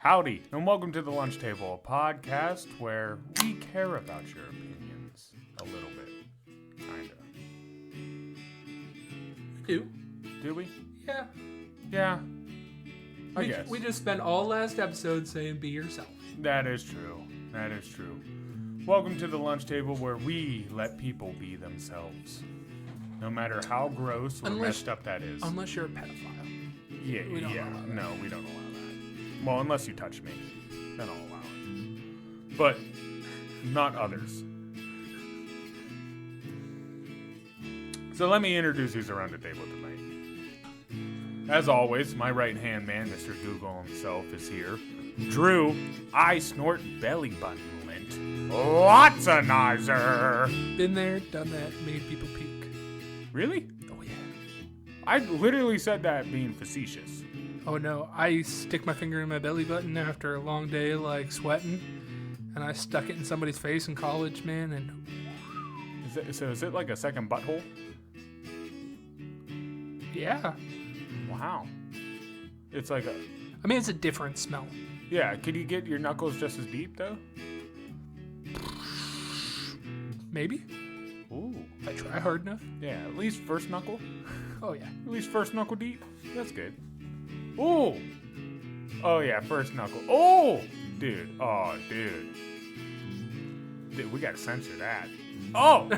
Howdy, and welcome to The Lunch Table, a podcast where we care about your opinions a little bit. Kinda. We do. Do we? Yeah. Yeah. I guess. We just spent all last episode saying be yourself. That is true. That is true. Welcome to The Lunch Table, where we let people be themselves. No matter how gross or messed up that is. Unless you're a pedophile. Yeah, we don't allow that. No, we don't allow that. Well, unless you touch me, then I'll allow it. But not others. So let me introduce who's around the table tonight. As always, my right-hand man, Mr. Google himself, is here. Drew, I snort belly button lint. Lotsonizer! Been there, done that, made people puke. Really? Oh, yeah. I literally said that being facetious. Oh, no. I stick my finger in my belly button after a long day, like, sweating. And I stuck it in somebody's face in college, man, and... Is it like a second butthole? Yeah. Wow. It's like a... I mean, it's a different smell. Yeah, could you get your knuckles just as deep, though? Maybe. Ooh. If I try hard enough. Yeah, at least first knuckle. Oh, yeah. At least first knuckle deep. That's good. Ooh. Oh, yeah, first knuckle. Oh! Dude. Oh, dude. Dude, we gotta censor that. Oh!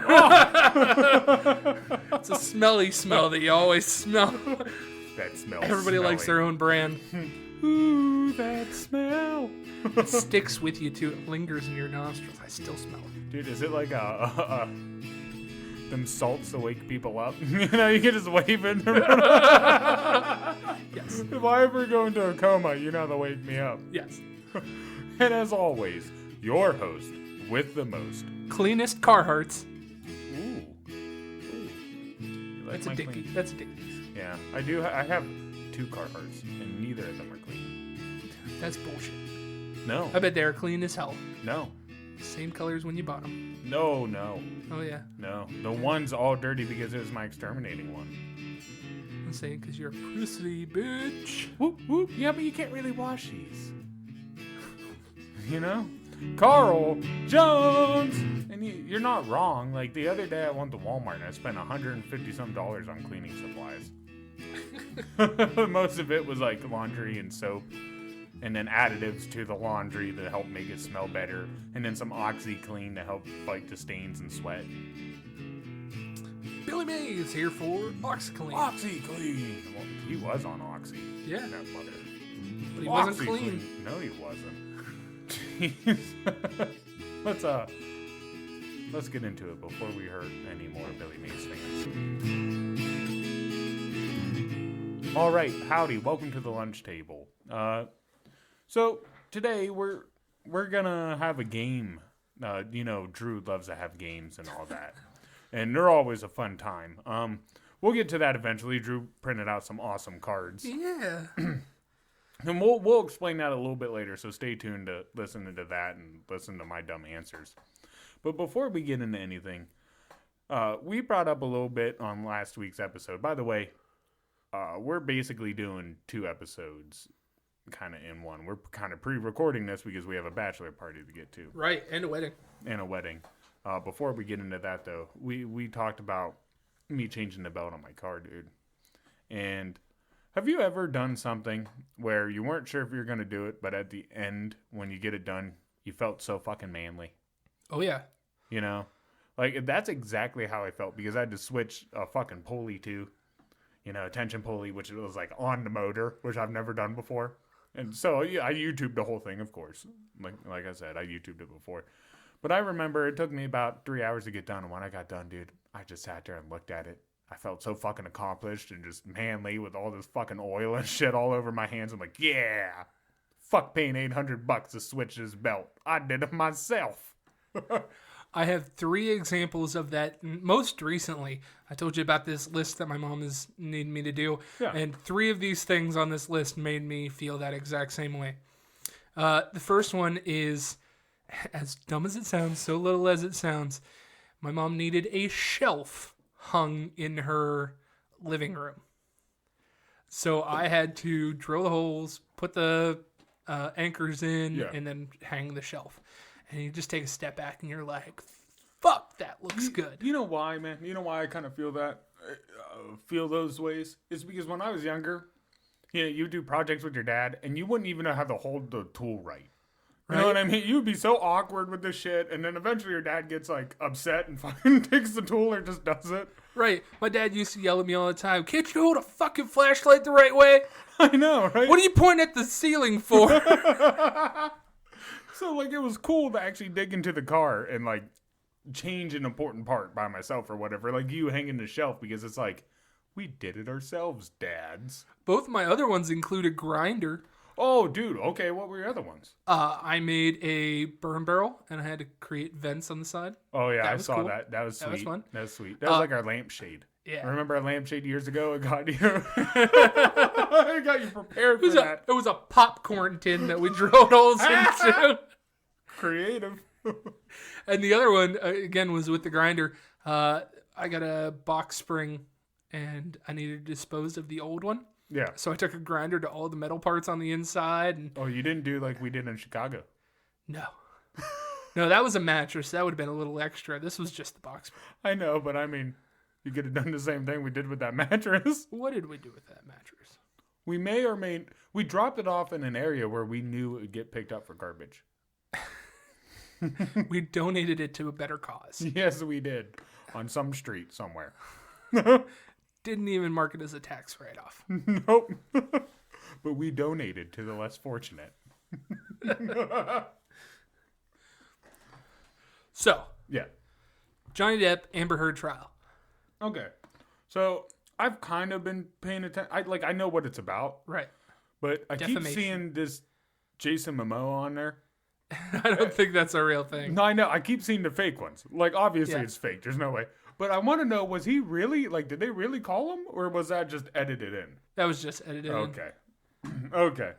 It's a smelly smell that you always smell. That smells Everybody smelly. likes their own brand. Ooh, that smell. It sticks with you, too. It lingers in your nostrils. I still smell it. Dude, is it like them salts to wake people up? You know, you can just wave it. Yes. If I ever go into a coma, you know they'll wake me up. Yes. And as always, your host with the most. Cleanest Carhartts. Ooh. You like That's a my dickie. clean- That's a dickie. Yeah, I do. I have 2 Carhartts, and neither of them are clean. That's bullshit. No. I bet they're clean as hell. No. Same colors when you bought them. No. Oh, yeah. No. The one's all dirty because it was my exterminating one. I'm saying because you're a pussy bitch. Whoop, whoop. Yeah, but you can't really wash these. You know? Carl Jones! And you're not wrong. Like, the other day I went to Walmart and I spent $150-some on cleaning supplies. Most of it was like laundry and soap. And then additives to the laundry to help make it smell better. And then some OxyClean to help fight the stains and sweat. Billy May is here for OxyClean. OxyClean! Well, he was on Oxy. Yeah. That mother. But he wasn't OxyClean. clean. No, he wasn't. Jeez. Let's get into it before we hurt any more Billy Mays fans. All right, howdy. Welcome to the lunch table. So today we're gonna have a game. You know, Drew loves to have games and all that, and they're always a fun time. We'll get to that eventually. Drew printed out some awesome cards. Yeah. And we'll explain that a little bit later, so stay tuned to listen to that and listen to my dumb answers. But before we get into anything, we brought up a little bit on last week's episode. By the way, we're basically doing 2 episodes kind of in one. We're kind of pre-recording this because we have a bachelor party to get to. Right, and a wedding. And a wedding. Before we get into that, though, we talked about me changing the belt on my car, dude. And... have you ever done something where you weren't sure if you were going to do it, but at the end, when you get it done, you felt so fucking manly? Oh, yeah. You know? Like, that's exactly how I felt, because I had to switch a fucking pulley to, you know, a tension pulley, which was, like, on the motor, which I've never done before. And so, yeah, I YouTubed the whole thing, of course. Like I said, I YouTubed it before. But I remember it took me about 3 hours to get done, and when I got done, dude, I just sat there and looked at it. I felt so fucking accomplished and just manly with all this fucking oil and shit all over my hands. I'm like, yeah, fuck paying $800 to switch this belt. I did it myself. I have 3 examples of that. Most recently, I told you about this list that my mom is needing me to do. Yeah. And 3 of these things on this list made me feel that exact same way. The first one is, as dumb as it sounds, so little as it sounds, my mom needed a shelf hung in her living room. So I had to drill the holes, put the anchors in, Yeah. and then hang the shelf. And you just take a step back, and you're like, "Fuck, that looks good." You know why, man? You know why I kind of feel that, feel those ways? It's because when I was younger, you do projects with your dad, and you wouldn't even know how to hold the tool right. You know what I mean? You'd be so awkward with this shit, and then eventually your dad gets like upset and fucking takes the tool or just does it. Right. My dad used to yell at me all the time, "Can't you hold a fucking flashlight the right way? I know, right? What are you pointing at the ceiling for?" So like it was cool to actually dig into the car and like change an important part by myself or whatever. Like you hanging the shelf because it's like we did it ourselves, dads. Both my other ones include a grinder. Oh, dude. Okay, what were your other ones? I made a burn barrel, and I had to create vents on the side. Oh yeah, That I was saw cool. that. That was sweet. That was fun. That was sweet. That was like our lampshade. Yeah. Remember our lampshade years ago? It got you. I got you prepared for that. It was a popcorn tin that we drilled holes into. Creative. And the other one, again, was with the grinder. I got a box spring, and I needed to dispose of the old one. Yeah. So I took a grinder to all the metal parts on the inside. And Oh, you didn't do like we did in Chicago. no. No, that was a mattress. That would have been a little extra. This was just the box spring. I know, but I mean, you could have done the same thing we did with that mattress. What did we do with that mattress? We dropped it off in an area where we knew it would get picked up for garbage. We donated it to a better cause. Yes, we did. On some street somewhere. Didn't even mark it as a tax write-off. Nope. But we donated to the less fortunate. So, Yeah. Johnny Depp, Amber Heard trial. Okay. So I've kind of been paying attention. I know what it's about, Right. but I keep Defamation. seeing this Jason Momoa on there. I don't think that's a real thing. No, I know. I keep seeing the fake ones. Like, obviously Yeah. it's fake. There's no way. But I want to know, was he really, like, did they really call him? Or was that just edited in? That was just edited in. Okay. Okay.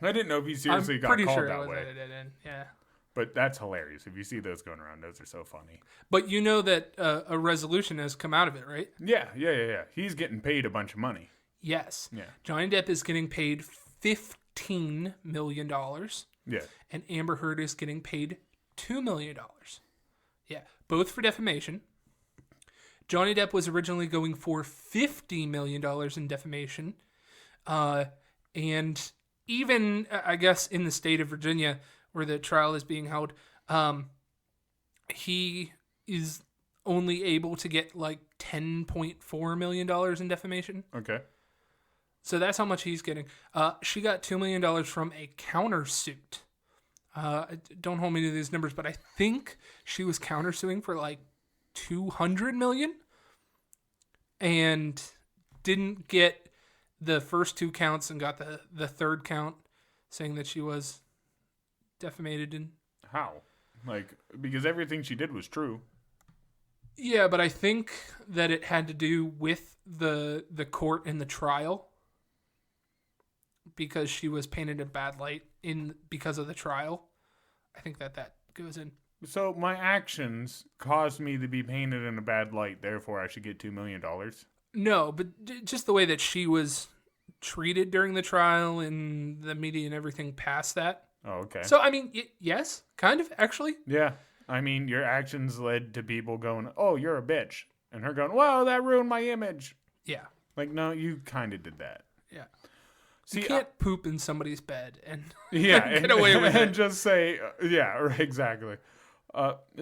I didn't know if he seriously I'm got pretty called sure it that was way. edited in. Yeah. But that's hilarious. If you see those going around, those are so funny. But you know that a resolution has come out of it, right? Yeah. He's getting paid a bunch of money. Yes. Yeah. Johnny Depp is getting paid $15 million, Yeah. and Amber Heard is getting paid $2 million. Yeah. Both for defamation. Johnny Depp was originally going for $50 million in defamation. And even, I guess, in the state of Virginia, where the trial is being held, he is only able to get like $10.4 million in defamation. Okay. So that's how much he's getting. She got $2 million from a countersuit. Don't hold me to these numbers, but I think she was countersuing for like $200 million and didn't get the first two counts and got the third count saying that she was defamated. And How? Like, because everything she did was true. yeah, but I think that it had to do with the court and the trial, because she was painted in bad light because of the trial. I think that goes in. So my actions caused me to be painted in a bad light, therefore I should get $2 million. No, but just the way that she was treated during the trial and the media and everything past that. Oh, okay. So, I mean, yes, kind of, actually. Yeah. I mean, your actions led to people going, oh, you're a bitch. And her going, whoa, that ruined my image. Yeah. Like, no, you kind of did that. Yeah. See, You can't poop in somebody's bed and yeah, get away with and it. just say, yeah, right, exactly.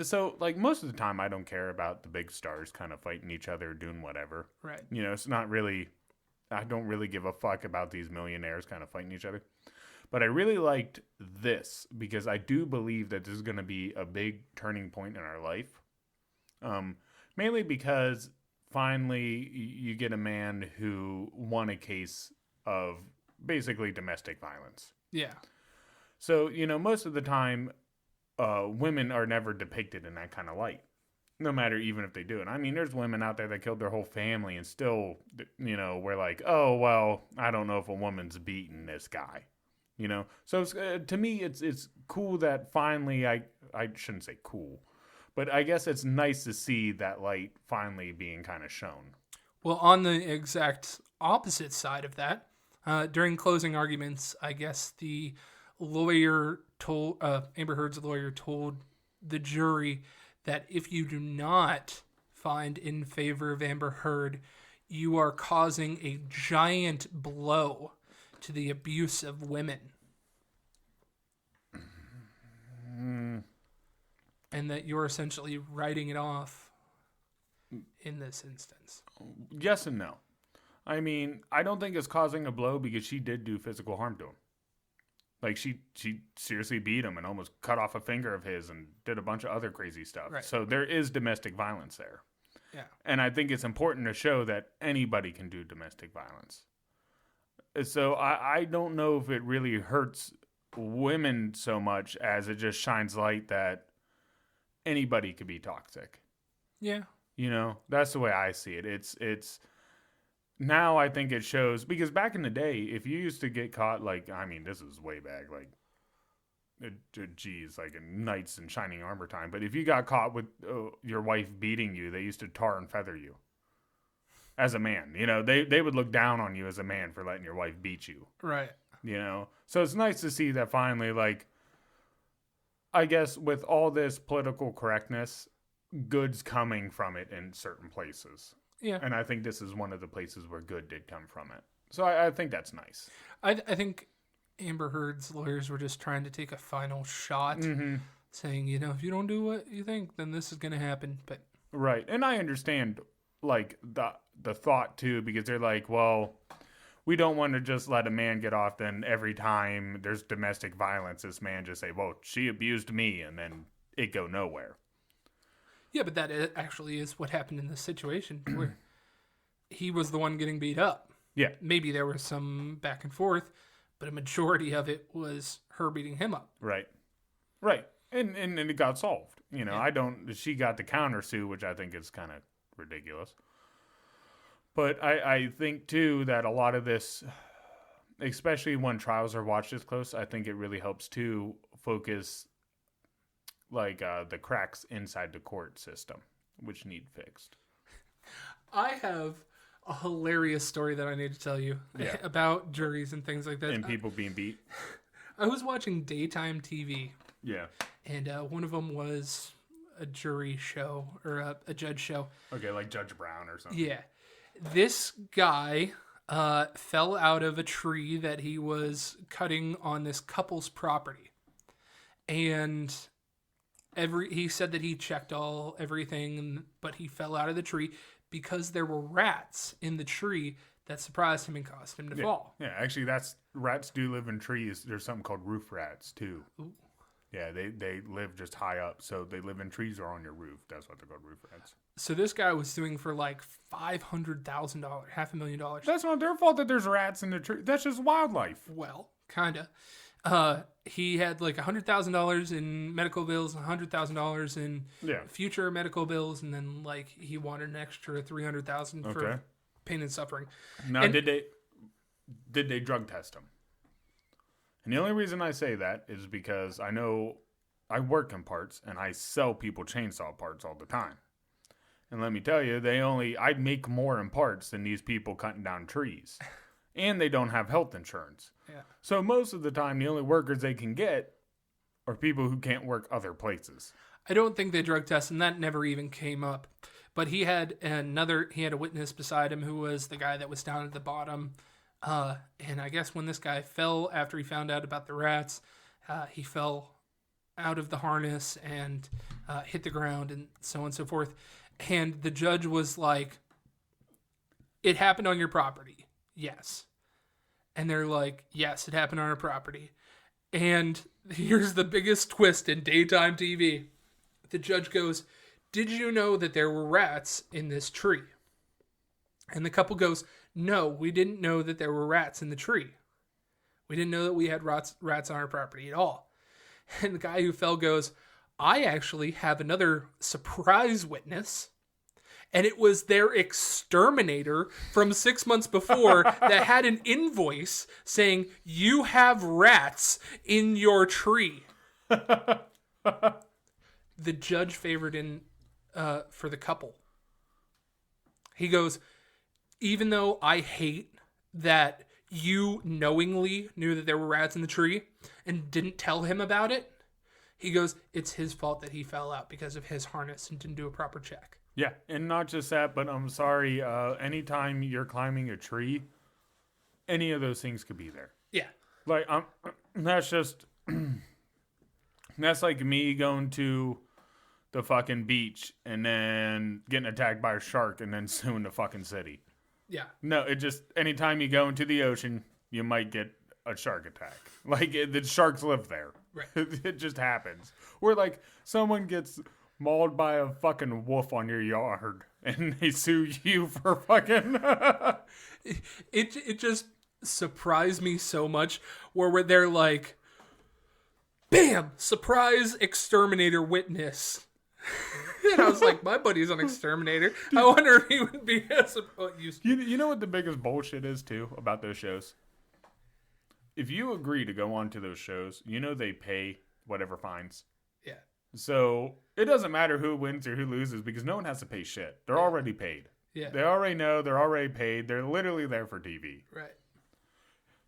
So, like, most of the time, I don't care about the big stars kind of fighting each other, doing whatever. Right. You know, it's not really, I don't really give a fuck about these millionaires kind of fighting each other. But I really liked this because I do believe that this is going to be a big turning point in our life. Mainly because finally you get a man who won a case of basically domestic violence. Yeah. So, you know, most of the time, women are never depicted in that kind of light. No matter even if they do it. I mean, there's women out there that killed their whole family and still, you know, we're like, oh, well, I don't know if a woman's beating this guy. You know? So it's, to me, it's cool that finally, I shouldn't say cool, but I guess it's nice to see that light finally being kind of shown. Well, on the exact opposite side of that, during closing arguments, I guess the Amber Heard's lawyer told the jury that if you do not find in favor of Amber Heard, you are causing a giant blow to the abuse of women. And that you're essentially writing it off in this instance. Yes and no. I mean, I don't think it's causing a blow because she did do physical harm to him. Like, she seriously beat him and almost cut off a finger of his and did a bunch of other crazy stuff. Right. So there is domestic violence there. Yeah. And I think it's important to show that anybody can do domestic violence. So I don't know if it really hurts women so much as it just shines light that anybody could be toxic. Yeah. You know, that's the way I see it. It's now I think it shows, because back in the day, if you used to get caught, like, I mean, this is way back, like, geez, like in knights in shining armor time. But if you got caught with your wife beating you, they used to tar and feather you as a man. You know, they would look down on you as a man for letting your wife beat you. Right. You know, so it's nice to see that finally, like, I guess with all this political correctness, good's coming from it in certain places. Yeah. And I think this is one of the places where good did come from it. So I think that's nice. I think Amber Heard's lawyers were just trying to take a final shot, saying, you know, if you don't do what you think, then this is going to happen. But right. And I understand, like, the thought, too, because they're like, well, we don't want to just let a man get off, then every time there's domestic violence, this man just say, well, she abused me, and then it go nowhere. Yeah, but that actually is what happened in this situation, where he was the one getting beat up. Yeah. Maybe there was some back and forth, but a majority of it was her beating him up. Right. Right. And it got solved. You know, yeah. She got the countersue, which I think is kind of ridiculous. But I think, too, that a lot of this, especially when trials are watched this close, I think it really helps to focus, like, the cracks inside the court system, which need fixed. I have a hilarious story that I need to tell you about juries and things like that. And people being beat. I was watching daytime TV. Yeah. And one of them was a jury show, or a judge show. Okay, like Judge Brown or something. Yeah. This guy fell out of a tree that he was cutting on this couple's property. And he said that he checked everything, but he fell out of the tree because there were rats in the tree that surprised him and caused him to fall. Yeah, actually, rats do live in trees. There's something called roof rats, too. Ooh. Yeah, they live just high up, so they live in trees or on your roof. That's what they're called, roof rats. So this guy was suing for like $500,000, $500,000. That's not their fault that there's rats in the tree. That's just wildlife. Well, kinda. He had like $100,000 in medical bills, $100,000 in future medical bills, and then like he wanted an extra $300,000 for pain and suffering. Now, did they drug test him? And the only reason I say that is because I know I work in parts and I sell people chainsaw parts all the time. And let me tell you, I make more in parts than these people cutting down trees. And they don't have health insurance. Yeah. So most of the time, the only workers they can get are people who can't work other places. I don't think they drug test, and that never even came up. But he had a witness beside him who was the guy that was down at the bottom. And I guess when this guy fell after he found out about the rats, he fell out of the harness and hit the ground and so on and so forth. And the judge was like, "It happened on your property." Yes. And they're like, "Yes, it happened on our property." And here's the biggest twist in daytime TV. The judge goes, "Did you know that there were rats in this tree?" And the couple goes, "No, we didn't know that there were rats in the tree. We didn't know that we had rats on our property at all." And the guy who fell goes, "I actually have another surprise witness. And it was their exterminator from 6 months before that had an invoice saying, 'You have rats in your tree.'" The judge favored for the couple. He goes, "Even though I hate that you knowingly knew that there were rats in the tree and didn't tell him about it, he goes, it's his fault that he fell out because of his harness and didn't do a proper check. Yeah, and not just that, but I'm sorry, anytime you're climbing a tree, any of those things could be there. Yeah. Like, that's just, that's like me going to the fucking beach and then getting attacked by a shark and then suing the fucking city. Yeah. No, it just, anytime you go into the ocean, you might get a shark attack. Like, the sharks live there. Right. It just happens. Or, like, someone gets mauled by a fucking wolf on your yard and they sue you for fucking... It just surprised me so much where they're like, bam, surprise exterminator witness. And I was like, my buddy's an exterminator. I wonder if he would be You know what the biggest bullshit is, too, about those shows? If you agree to go on to those shows, you know they pay whatever fines. Yeah. So it doesn't matter who wins or who loses because no one has to pay shit. They're already paid. Yeah. They already know. They're already paid. They're literally there for TV. Right.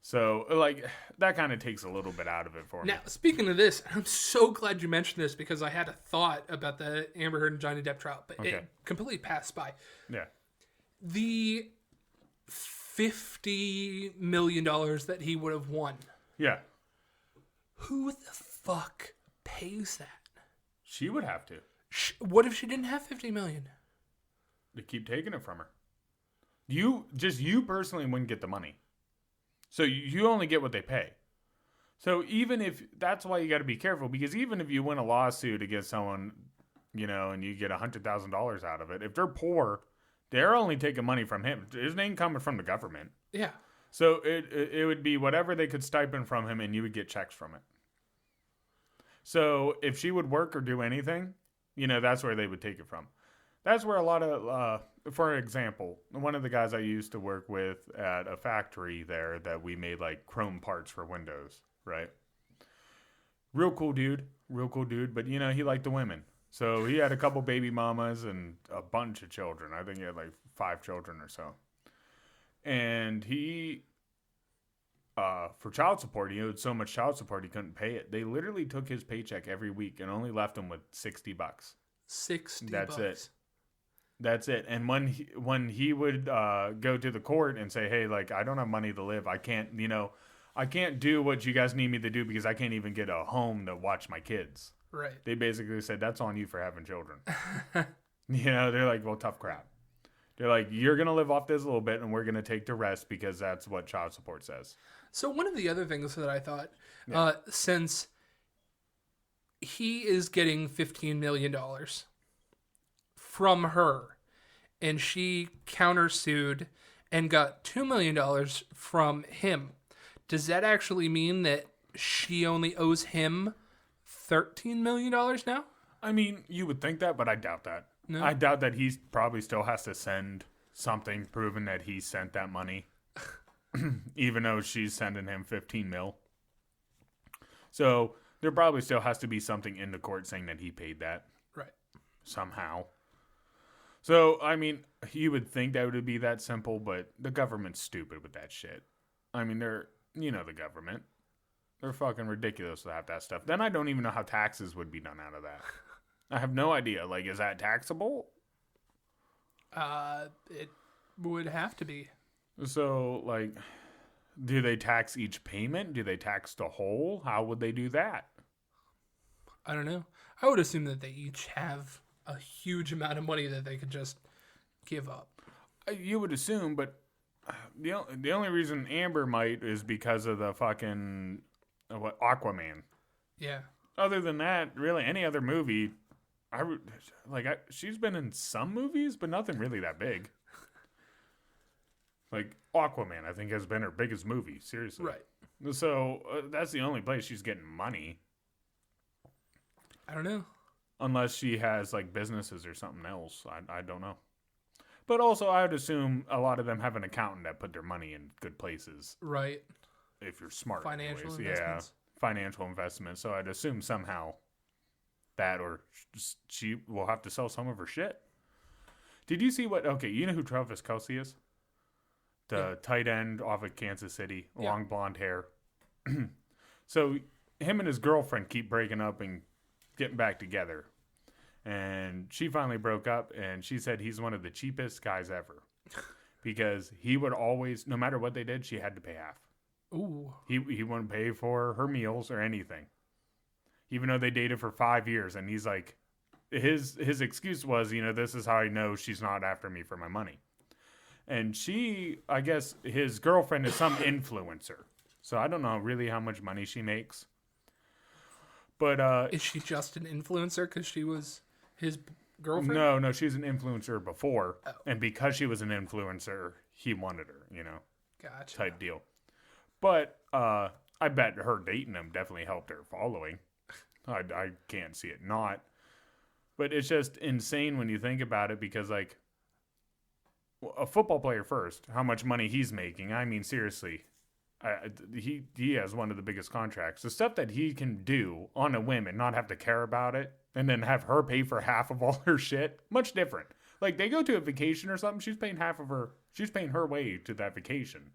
So, like, that kind of takes a little bit out of it for me. Now, speaking of this, I'm so glad you mentioned this because I had a thought about the Amber Heard and Johnny Depp trial, but it completely passed by. Yeah. The $50 million that he would have won. Yeah. Who the fuck pays that? She would have to. What if she didn't have $50 million? They keep taking it from her. You personally wouldn't get the money. So you only get what they pay. So even if, that's why you got to be careful, because even if you win a lawsuit against someone, you know, and you get $100,000 out of it, if they're poor, they're only taking money from him. His name coming from the government. Yeah. So it would be whatever they could stipend from him, and you would get checks from it. So if she would work or do anything, you know, that's where they would take it from. That's where a lot of, for example, one of the guys I used to work with at a factory there that we made like chrome parts for windows, right? Real cool dude, but you know, he liked the women. So he had a couple baby mamas and a bunch of children. I think he had like 5 children or so. And he, for child support, he owed so much child support he couldn't pay it. They literally took his paycheck every week and only left him with $60. $60. That's it. And when he would go to the court and say, hey, like, I don't have money to live. I can't do what you guys need me to do because I can't even get a home to watch my kids. Right. They basically said, that's on you for having children. You know, they're like, well, tough crap. They're like, you're going to live off this a little bit and we're going to take the rest because that's what child support says. So one of the other things that I thought, since he is getting $15 million from her and she countersued and got $2 million from him, does that actually mean that she only owes him $13 million now? I mean, you would think that, but I doubt that. No? I doubt that he probably still has to send something proving that he sent that money, even though she's sending him 15 mil. So there probably still has to be something in the court saying that he paid that. Right. Somehow. So, I mean, you would think that would be that simple, but the government's stupid with that shit. I mean, the government. They're fucking ridiculous to have that stuff. Then I don't even know how taxes would be done out of that. I have no idea. Like, is that taxable? It would have to be. So, like, do they tax each payment? Do they tax the whole? How would they do that? I don't know. I would assume that they each have a huge amount of money that they could just give up. You would assume, but the only reason Amber might is because of the fucking Aquaman. Yeah. Other than that, really, any other movie, she's been in some movies, but nothing really that big. Like Aquaman, I think has been her biggest movie. Seriously, right? So that's the only place she's getting money. I don't know. Unless she has like businesses or something else, I don't know. But also, I would assume a lot of them have an accountant that put their money in good places. Right. If you're smart. Financial anyways. investments. Yeah, financial investments. So I'd assume somehow that or she will have to sell some of her shit. Did you see what... Okay, you know who Travis Kelce is? the tight end off of Kansas City, long blonde hair. So him and his girlfriend keep breaking up and getting back together. And she finally broke up, and she said he's one of the cheapest guys ever. Because he would always, no matter what they did, she had to pay half. Ooh. He wouldn't pay for her meals or anything. Even though they dated for 5 years, and he's like, his excuse was, this is how I know she's not after me for my money. And she, I guess, his girlfriend is some influencer. So I don't know really how much money she makes. But is she just an influencer because she was his girlfriend? No, she's an influencer before. Oh. And because she was an influencer, he wanted her, Gotcha. Type deal. But I bet her dating him definitely helped her following. I can't see it not. But it's just insane when you think about it because, like, a football player first, how much money he's making. I mean, seriously, he has one of the biggest contracts. The stuff that he can do on a whim and not have to care about it and then have her pay for half of all her shit, much different. Like, they go to a vacation or something, she's paying her way to that vacation.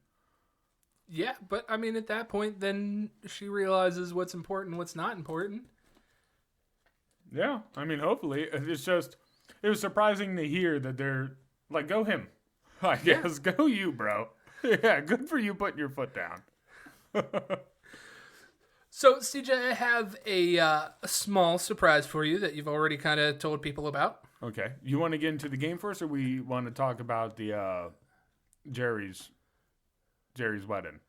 Yeah, but, I mean, at that point, then she realizes what's important and what's not important. Yeah, I mean, hopefully. It's just, it was surprising to hear that they're, like, go him. I guess, go you, bro. Yeah, good for you putting your foot down. So, CJ, I have a small surprise for you that you've already kind of told people about. Okay. You want to get into the game first, or we want to talk about the Jerry's wedding?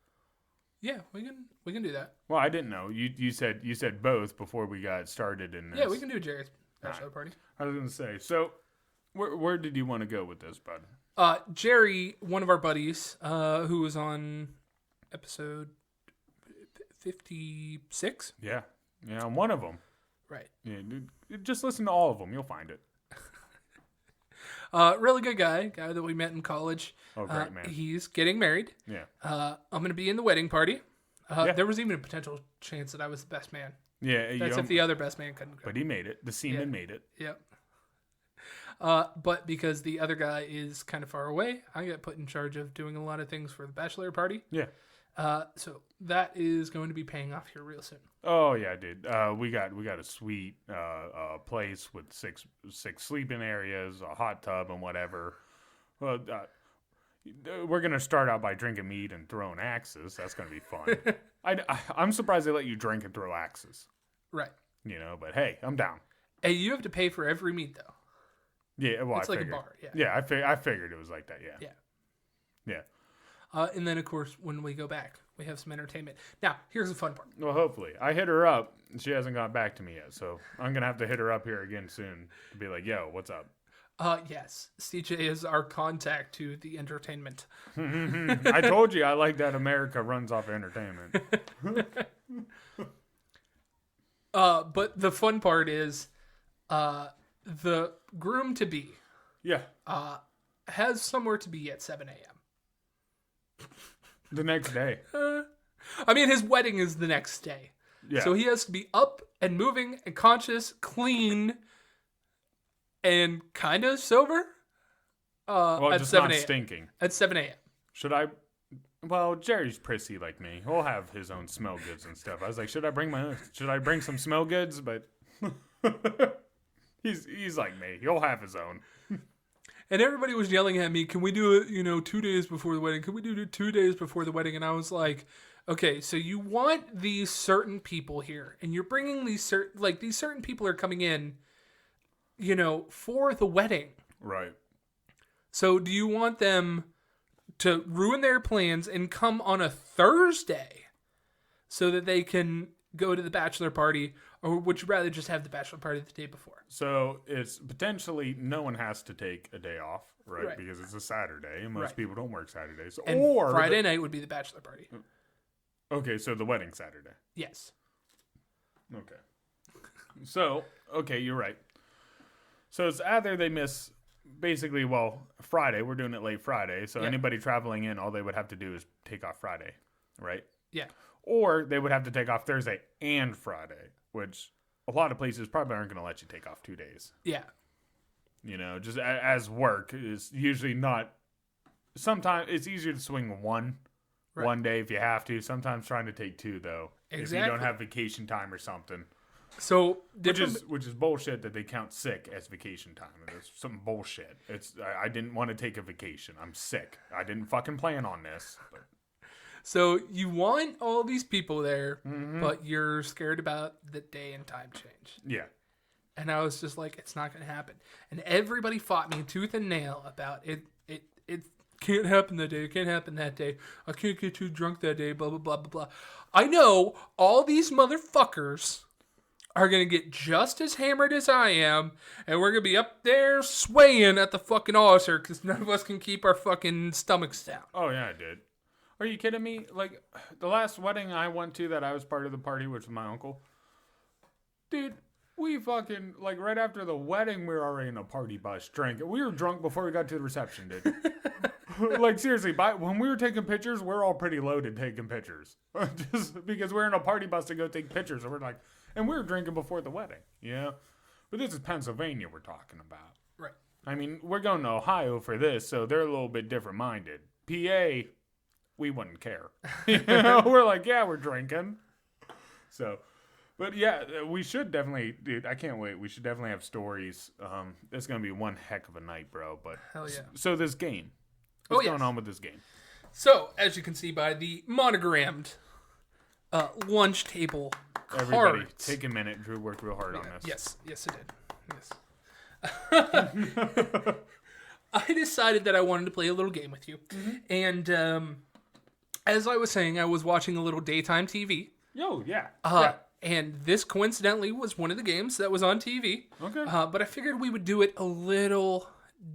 Yeah, we can do that. Well, I didn't know. You said both before we got started in this. Yeah, we can do Jerry's bachelor party. I was going to say. So, where did you want to go with this, bud? Jerry, one of our buddies, who was on episode 56. Yeah, I'm one of them. Right. Yeah, dude, just listen to all of them. You'll find it. Really good guy that we met in college. Oh, great, man. He's getting married. Yeah. I'm going to be in the wedding party. There was even a potential chance that I was the best man. Yeah. That's if the other best man couldn't go. But he made it. The seaman made it. Yep. But because the other guy is kind of far away, I got put in charge of doing a lot of things for the bachelor party. Yeah. So that is going to be paying off here real soon. Oh yeah, dude. We got a sweet place with six sleeping areas, a hot tub, and whatever. Well, we're gonna start out by drinking mead and throwing axes. That's gonna be fun. I'm surprised they let you drink and throw axes. Right. But hey, I'm down. Hey, you have to pay for every meat though. Yeah, well, it's like a bar. Yeah. Yeah, I figured it was like that. Yeah. Yeah. And then, of course, when we go back, we have some entertainment. Now, here's the fun part. Well, hopefully. I hit her up. She hasn't got back to me yet, so I'm going to have to hit her up here again soon to be like, yo, what's up? Yes. CJ is our contact to the entertainment. I told you I like that America runs off entertainment. But the fun part is the groom-to-be has somewhere to be at 7 a.m. The next day. I mean, his wedding is the next day. Yeah. So he has to be up and moving and conscious, clean, and kind of sober at just 7 not a.m. stinking. At 7 a.m. Should I? Well, Jerry's prissy like me. He'll have his own smell goods and stuff. I was like, should I bring some smell goods? But he's like me. He'll have his own. And everybody was yelling at me, can we do it, 2 days before the wedding? Can we do it 2 days before the wedding? And I was like, okay, so you want these certain people here, and you're bringing these certain people are coming in, for the wedding. Right. So do you want them to ruin their plans and come on a Thursday so that they can go to the bachelor party, or would you rather just have the bachelor party the day before? So it's potentially no one has to take a day off, right? Because it's a Saturday, and most people don't work Saturdays. And or Friday night would be the bachelor party. Okay, so the wedding Saturday. Yes. Okay. So, okay, you're right. So it's either they miss basically, Friday. We're doing it late Friday. So anybody traveling in, all they would have to do is take off Friday, right? Yeah. Or they would have to take off Thursday and Friday, which a lot of places probably aren't going to let you take off 2 days. Yeah. Just as work is usually not sometimes it's easier to swing one day if you have to. Sometimes trying to take two though, if you don't have vacation time or something. So which is bullshit that they count sick as vacation time. It's some bullshit. I didn't want to take a vacation. I'm sick. I didn't fucking plan on this. But. So you want all these people there, but you're scared about the day and time change. Yeah. And I was just like, it's not going to happen. And everybody fought me tooth and nail about it. It can't happen that day. It can't happen that day. I can't get too drunk that day. Blah, blah, blah, blah, blah. I know all these motherfuckers are going to get just as hammered as I am. And we're going to be up there swaying at the fucking altar because none of us can keep our fucking stomachs down. Oh, yeah, I did. Are you kidding me? Like, the last wedding I went to that I was part of the party, which was my uncle. Dude, we fucking, like, right after the wedding, we were already in a party bus drinking. We were drunk before we got to the reception, dude. Like, seriously, when we were taking pictures, we're all pretty loaded taking pictures. Just because we're in a party bus to go take pictures. And we're like, and we were drinking before the wedding, yeah. But this is Pennsylvania we're talking about. Right. I mean, we're going to Ohio for this, so they're a little bit different minded. PA, we wouldn't care. You know, we're like, yeah, we're drinking. So, but yeah, we should definitely, dude, I can't wait. We should definitely have stories. It's going to be one heck of a night, bro. But hell yeah. So this game. What's going on with this game? So, as you can see by the monogrammed lunch table cards. Everybody, take a minute. Drew worked real hard on this. Yes, it did. Yes. I decided that I wanted to play a little game with you. And as I was saying, I was watching a little daytime TV. Yo, yeah. And this coincidentally was one of the games that was on TV. Okay. But I figured we would do it a little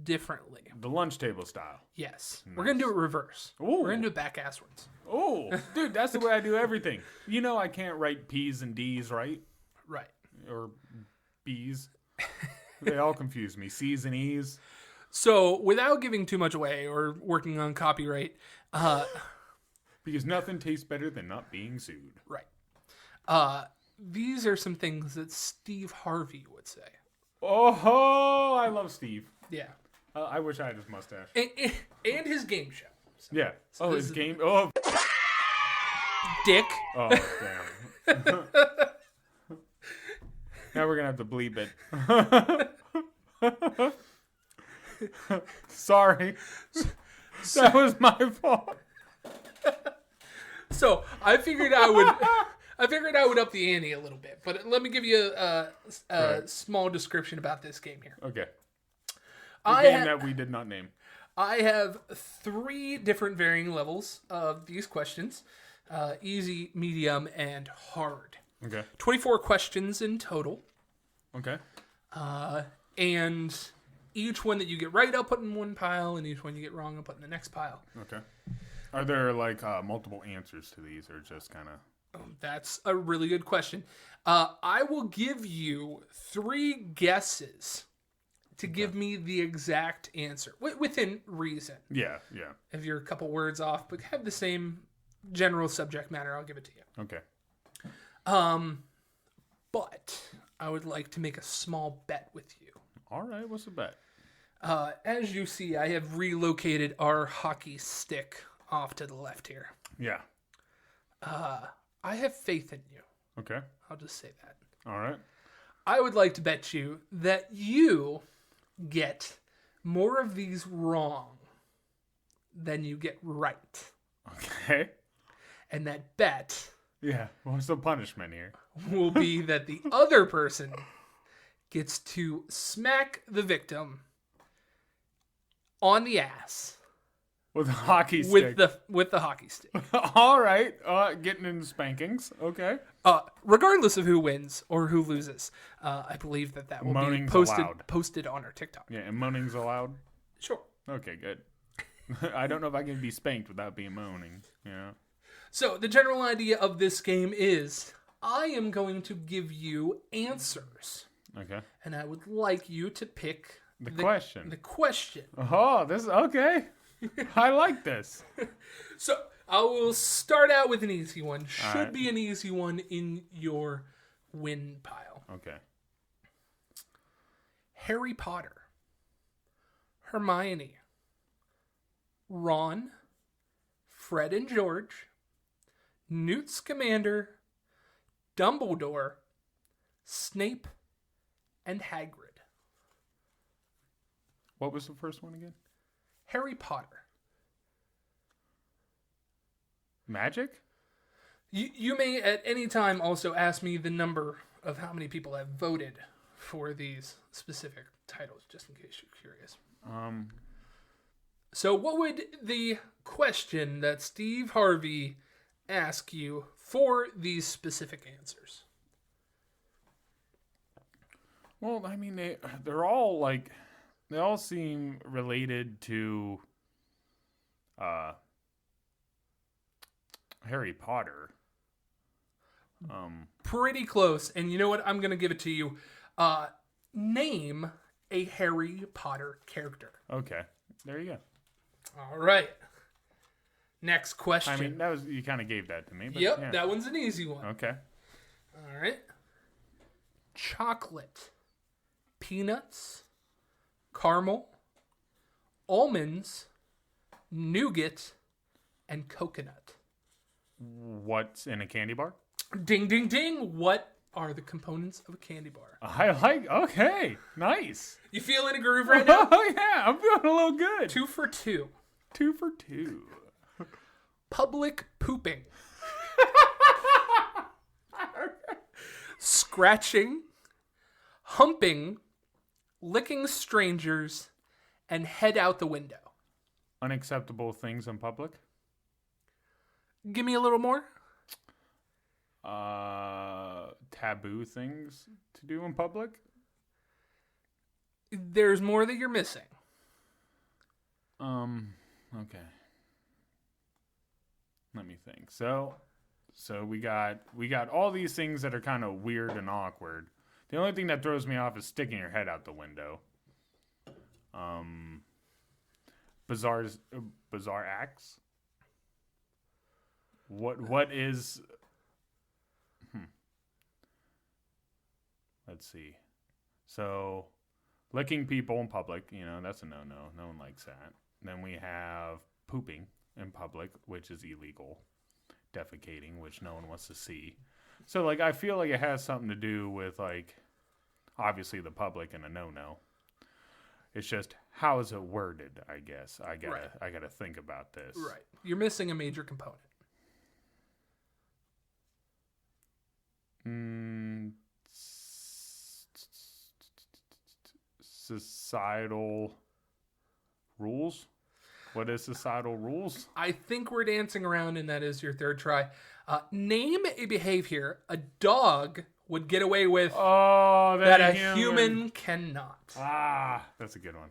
differently. The lunch table style. Yes. Nice. We're going to do it reverse. Ooh. We're going to do it back-ass ones. Oh, dude, that's the way I do everything. You know I can't write P's and D's, right? Right. Or B's. They all confuse me. C's and E's. So, without giving too much away or working on copyright... because nothing tastes better than not being sued. Right. These are some things that Steve Harvey would say. Oh, I love Steve. Yeah. I wish I had his mustache. And his game show. So, yeah. So his game... Oh. Dick. Oh, damn. Now we're going to have to bleep it. Sorry. That was my fault. So, I figured I would up the ante a little bit. But let me give you a small description about this game here. Okay. A game that we did not name. I have 3 different varying levels of these questions. Easy, medium, and hard. Okay. 24 questions in total. Okay. And each one that you get right, I'll put in one pile, and each one you get wrong, I'll put in the next pile. Okay. Are there, like, multiple answers to these, or just kind of... That's a really good question. I will give you 3 guesses to give me the exact answer within reason. Yeah. If you're a couple words off, but have the same general subject matter, I'll give it to you. Okay. But I would like to make a small bet with you. All right, what's the bet? As you see, I have relocated our hockey stick off to the left here. Yeah. I have faith in you. Okay. I'll just say that. All right. I would like to bet you that you get more of these wrong than you get right. Okay. And that bet... Yeah, what's the punishment here? ...will be that the other person gets to smack the victim on the ass... With a hockey stick. With the hockey stick. All right. Getting in spankings. Okay. Regardless of who wins or who loses, I believe that will be posted on our TikTok. Yeah, and moaning's allowed? Sure. Okay, good. I don't know if I can be spanked without being moaning. Yeah. So, the general idea of this game is I am going to give you answers. Okay. And I would like you to pick the question. The question. Oh, this is okay. I like this. So, I will start out with an easy one. Should be an easy one in your win pile. Okay. Harry Potter, Hermione, Ron, Fred and George, Newt Scamander, Dumbledore, Snape, and Hagrid. What was the first one again? Harry Potter. Magic? You may at any time also ask me the number of how many people have voted for these specific titles, just in case you're curious. So what would the question that Steve Harvey ask you for these specific answers? Well, I mean, they're all like, they all seem related to Harry Potter. Pretty close. And you know what? I'm going to give it to you. Name a Harry Potter character. Okay. There you go. All right. Next question. I mean, that was, you kind of gave that to me. But yep, yeah. that one's an easy one. Okay. All right. Chocolate, peanuts, caramel, almonds, nougat, and coconut. What's in a candy bar? Ding, ding, ding. What are the components of a candy bar? Okay, nice. You feel in a groove right now? Oh, yeah, I'm feeling a little good. 2 for 2. 2 for 2. Public pooping. Scratching, humping, licking strangers, and head out the window. Unacceptable things in public? Give me a little more. Taboo things to do in public? There's more that you're missing. Okay. Let me think. So we got all these things that are kind of weird and awkward. The only thing that throws me off is sticking your head out the window. Bizarre acts. What is? Let's see. So, licking people in public, that's a no-no. No one likes that. Then we have pooping in public, which is illegal. Defecating, which no one wants to see. So, I feel like it has something to do with, obviously the public and a no-no. It's just, how is it worded, I guess. I gotta think about this. Right. You're missing a major component. Societal rules? What is societal rules? I think we're dancing around, and that is your third try. Name a behavior a dog would get away with that a human cannot. Ah, that's a good one.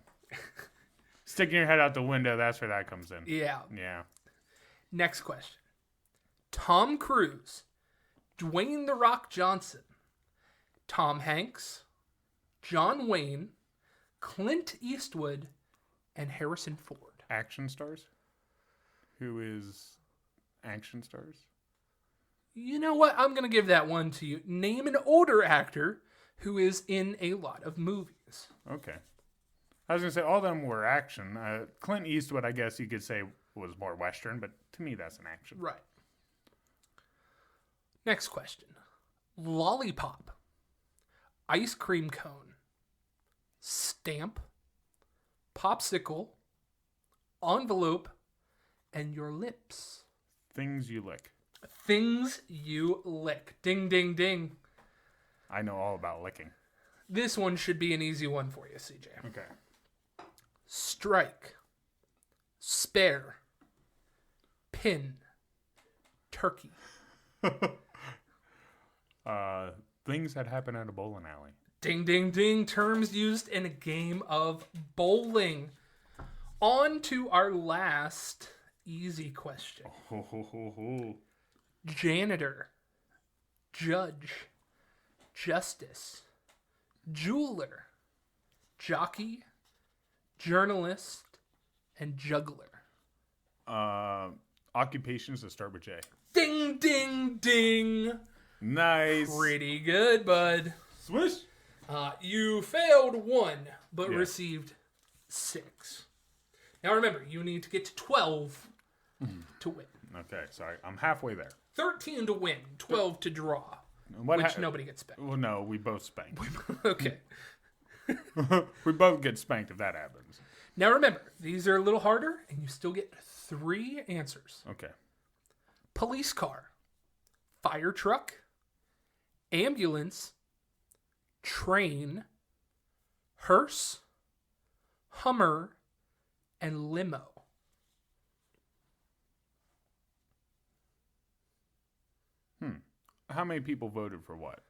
Sticking your head out the window, that's where that comes in. Yeah. Yeah. Next question. Tom Cruise, Dwayne "The Rock" Johnson, Tom Hanks, John Wayne, Clint Eastwood, and Harrison Ford. Action stars? Who is action stars? You know what? I'm going to give that one to you. Name an older actor who is in a lot of movies. Okay. I was going to say all of them were action. Clint Eastwood, I guess you could say, was more Western, but to me that's an action. Right. Next question. Lollipop, ice cream cone, stamp, popsicle, envelope, and your lips. Things you lick. Things you lick. Ding, ding, ding. I know all about licking. This one should be an easy one for you, CJ. Okay. Strike, spare, pin, turkey. Things that happen at a bowling alley. Ding, ding, ding. Terms used in a game of bowling. On to our last easy question. Janitor, judge, justice, jeweler, jockey, journalist, and juggler. Occupations that start with J. Ding, ding, ding. Nice. Pretty good, bud. Swish. You failed 1, but received 6. Now remember, you need to get to 12 to win. Okay, sorry. I'm halfway there. 13 to win, 12 to draw. Which nobody gets spanked. Well, no, we both spank. Okay. We both get spanked if that happens. Now remember, these are a little harder, and you still get 3 answers. Okay. Police car, fire truck, ambulance, train, hearse, Hummer, and limo. How many people voted for what?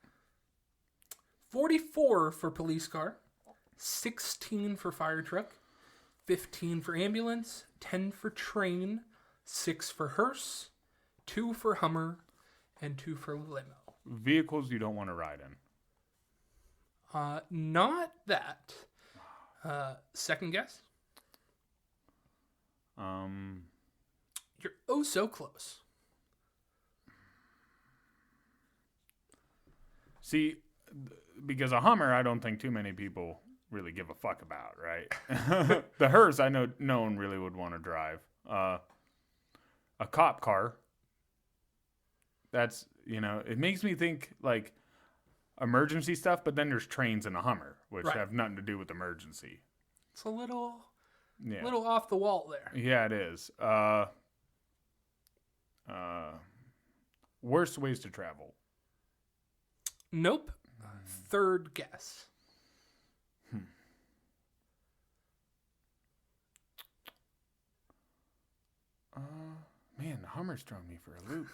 44 for police car, 16 for fire truck, 15 for ambulance, 10 for train, 6 for hearse, 2 for Hummer, and 2 for limo. Vehicles you don't want to ride in. Not that. Second guess? You're oh so close. See, because a Hummer, I don't think too many people really give a fuck about, right? The hearse, I know no one really would want to drive. A cop car, that's, it makes me think, like, emergency stuff, but then there's trains in a Hummer, which have nothing to do with emergency. It's a little off the wall there. Yeah, it is. Worst ways to travel. Nope. Third guess. Man, the Hummer's throwing me for a loop.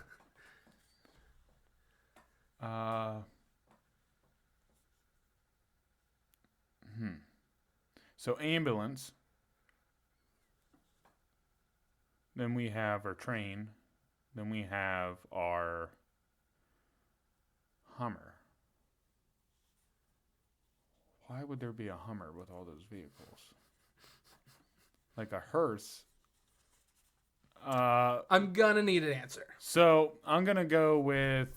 So ambulance. Then we have our train. Then we have our Hummer. Why would there be a Hummer with all those vehicles? Like a hearse. I'm gonna need an answer. So I'm gonna go with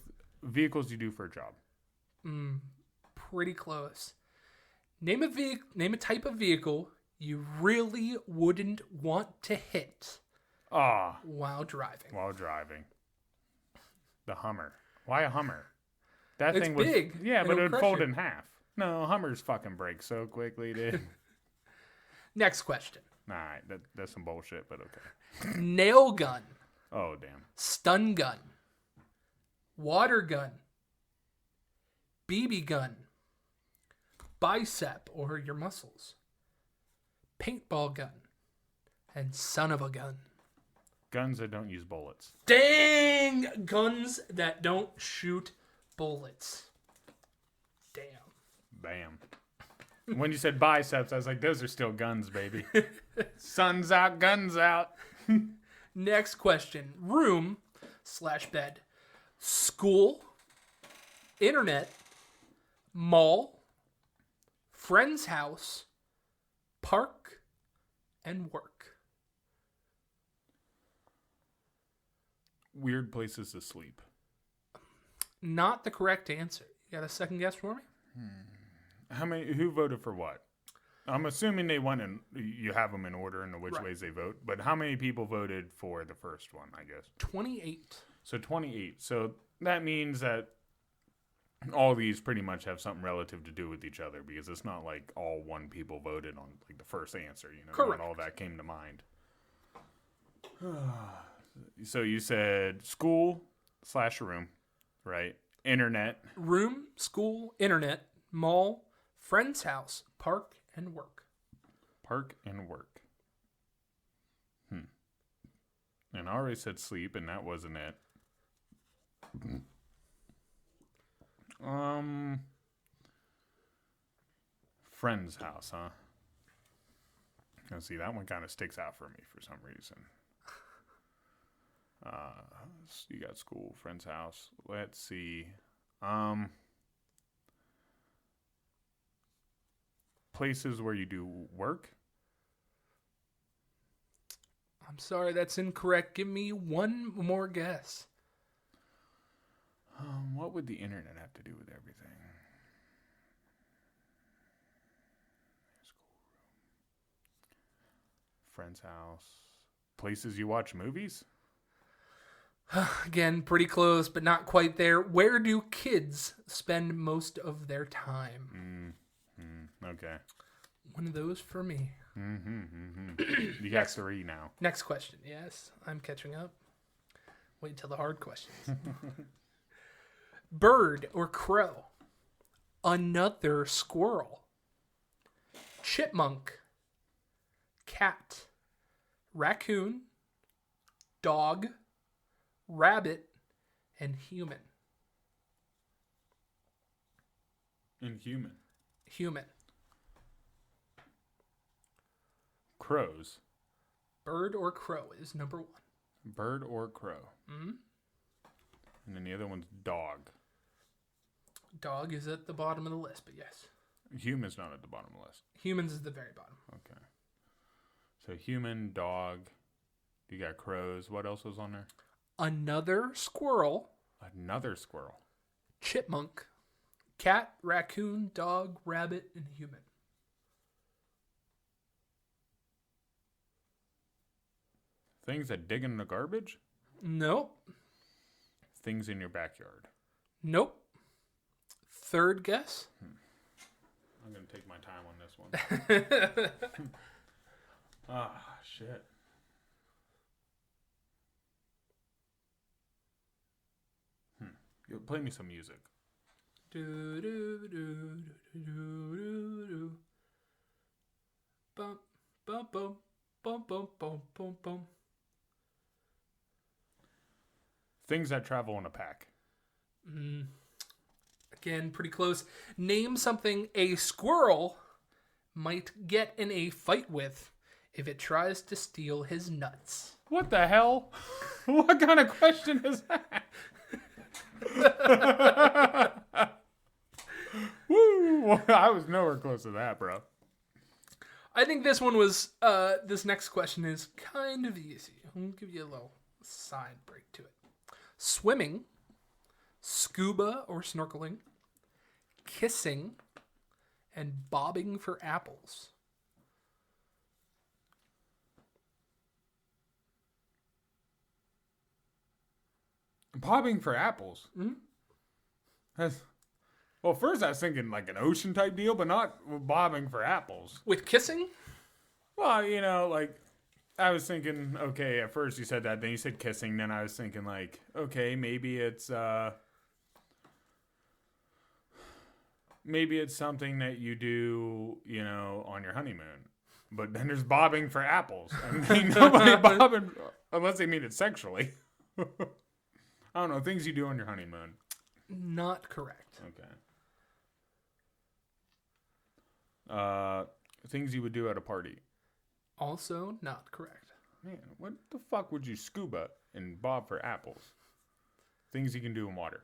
vehicles you do for a job. Pretty close. Name a type of vehicle you really wouldn't want to hit while driving. The Hummer. Why a Hummer? That It's thing was big. Yeah, but It'll it would crush fold you. in half. No, Hummers fucking break so quickly, dude. Next question. Nah, that's some bullshit, but okay. Nail gun, Oh, damn. stun gun, water gun, BB gun, bicep or your muscles, paintball gun, and son of a gun. Guns that don't use bullets. Dang! Guns that don't shoot bullets. Damn. Bam. When you said biceps, I was like, those are still guns, baby. Sun's out, guns out. Next question. Room/bed. School. Internet. Mall. Friend's house. Park. And work. Weird places to sleep. Not the correct answer. You got a second guess for me? Who voted for what? I'm assuming they went in, you have them in order in which ways they vote, but how many people voted for the first one, I guess? 28. So 28. So that means that all these pretty much have something relative to do with each other, because it's not like all one people voted on like the first answer, Correct. Not all that came to mind. So you said school/room, right? Internet. Room, school, internet, mall, friend's house, park, and work. Park and work. And I already said sleep, and that wasn't it. Friend's house, huh? Let's see, that one kind of sticks out for me for some reason. So you got school, friend's house. Let's see. Places where you do work. I'm sorry, that's incorrect. Give me one more guess. What would the internet have to do with everything? Friend's house. Places you watch movies? Again, pretty close, but not quite there. Where do kids spend most of their time? Okay. One of those for me. You got 3 now. Next question. Yes, I'm catching up. Wait till the hard questions. Bird or crow? Another squirrel? Chipmunk? Cat? Raccoon? Dog? Rabbit? And human? Inhuman. Human. Crows. Bird or crow is number 1. Bird or crow. Mm-hmm. And then the other one's dog. Dog is at the bottom of the list, but yes. Human's not at the bottom of the list. Humans is the very bottom. Okay. So human, dog. You got crows. What else was on there? Another squirrel. Another squirrel. Chipmunk. Cat, raccoon, dog, rabbit, and human. Things that dig in the garbage? Nope. Things in your backyard. Nope. Third guess? I'm going to take my time on this one. Shit. Play me some music. Do, do, do, do, do, do. Bum, bum, bum, bum, bum, bum, bum, bum. Things that travel in a pack. Again, pretty close. Name something a squirrel might get in a fight with if it tries to steal his nuts. What the hell? What kind of question is that? Woo! I was nowhere close to that, bro. I think this one was, this next question is kind of easy. I'll give you a little side break to it. Swimming, scuba or snorkeling, kissing, and bobbing for apples. Bobbing for apples? Well, first I was thinking like an ocean type deal, but not bobbing for apples. With kissing? Well, you know, like, I was thinking, okay, at first you said that, then you said kissing, then I was thinking like, okay, maybe it's something that you do, you know, on your honeymoon. But then there's bobbing for apples. I mean, nobody bobbing, unless they mean it sexually. I don't know, things you do on your honeymoon. Not correct. Okay. Things you would do at a party. Also not correct. Man, what the fuck would you scuba and bob for apples? Things you can do in water.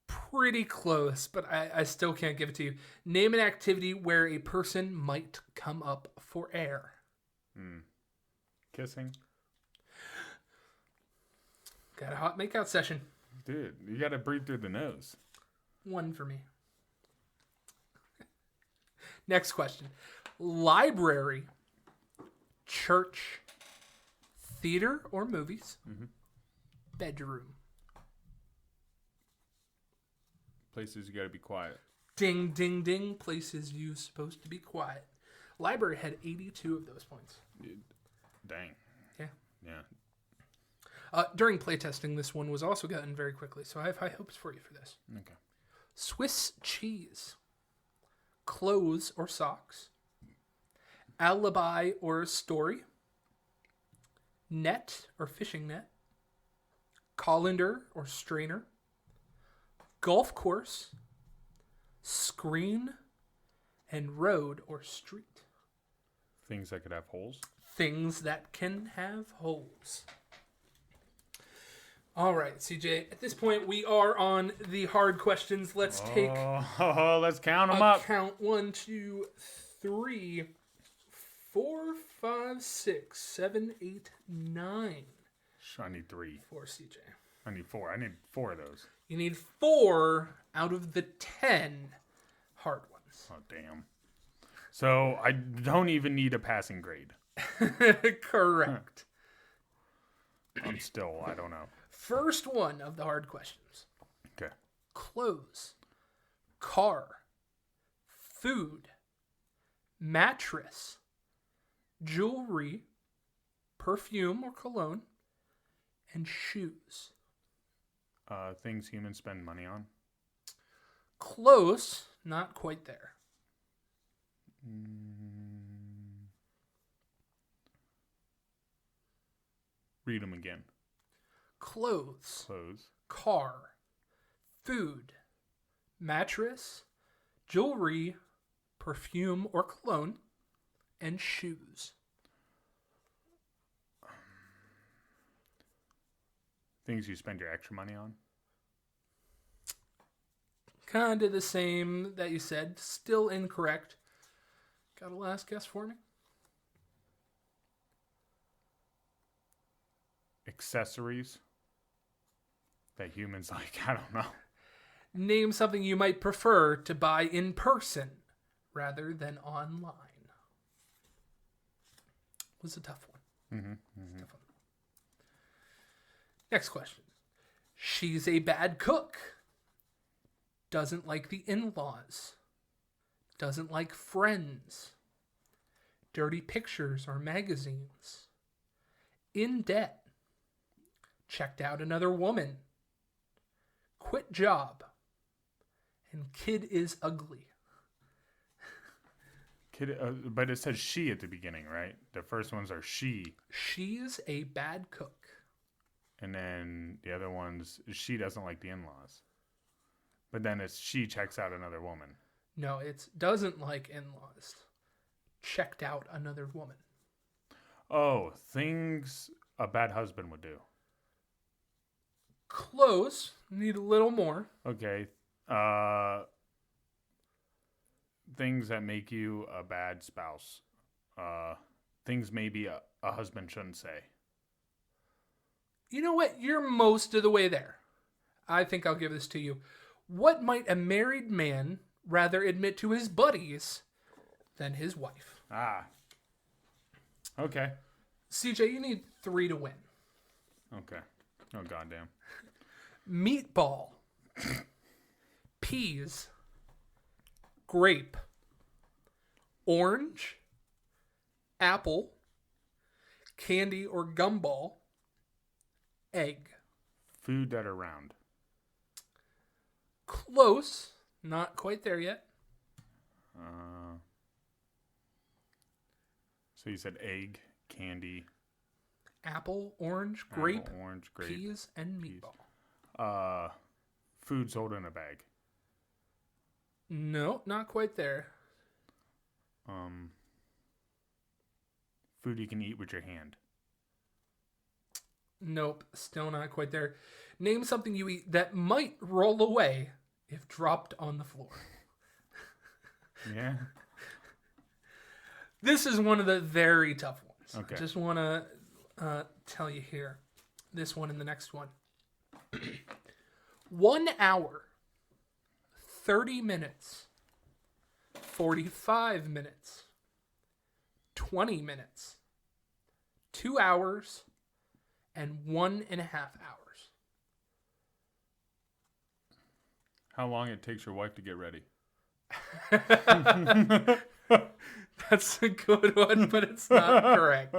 Pretty close, but I still can't give it to you. Name an activity where a person might come up for air. Kissing. Got a hot makeout session. Dude, you gotta breathe through the nose. 1 for me. Next question. Library, church, theater or movies, bedroom. Places you gotta be quiet. Ding, ding, ding. Places you supposed to be quiet. Library had 82 of those points. Dude, dang. Yeah. Yeah. During playtesting, this one was also gotten very quickly, so I have high hopes for you for this. Okay. Swiss cheese, clothes or socks, alibi or story, net or fishing net, colander or strainer, golf course, screen, and road or street. Things that could have holes. Things that can have holes. All right, CJ. At this point, we are on the hard questions. Let's take. Let's count them up. Count 1, 2, 3, 4, 5, 6, 7, 8, 9. I need 3. For CJ. I need 4. I need 4 of those. You need 4 out of the 10 hard ones. Oh, damn. So I don't even need a passing grade. Correct. I don't know. First one of the hard questions. Okay. Clothes, car, food, mattress, jewelry, perfume or cologne, and shoes. Things humans spend money on. Close, not quite there. Read them again. Clothes, Clothes. car, food, mattress, jewelry, perfume or cologne, and shoes. Things you spend your extra money on. Kind of the same that you said. Still incorrect. Got a last guess for me? Accessories that humans like. I don't know. Name something you might prefer to buy in person rather than online. Was a tough one. Tough one. Next question. She's a bad cook. Doesn't like the in-laws. Doesn't like friends. Dirty pictures or magazines. In debt. Checked out another woman. Quit job. And kid is ugly. But it says she at the beginning, right? The first ones are she. She's a bad cook. And then the other ones, she doesn't like the in-laws. But then it's she checks out another woman. No, it's doesn't like in-laws. Checked out another woman. Oh, things a bad husband would do. Close. Need a little more. Okay. Things that make you a bad spouse. Things maybe a husband shouldn't say. You know what? You're most of the way there. I think I'll give this to you. What might a married man rather admit to his buddies than his wife? Ah. Okay. CJ, you need 3 to win. Okay. Oh, goddamn. Meatball. Peas. Grape. Orange. Apple. Candy or gumball. Egg. Food that are round. Close. Not quite there yet. So you said egg, candy. Apple, orange, grape, grape, peas, and meatball. Food sold in a bag. No, not quite there. Food you can eat with your hand. Nope, still not quite there. Name something you eat that might roll away if dropped on the floor. Yeah. This is one of the very tough ones. Okay. I just want to tell you here. This one and the next one. 1 hour, 30 minutes, 45 minutes, 20 minutes, 2 hours, and 1.5 hours. How long it takes your wife to get ready? That's a good one, but it's not correct.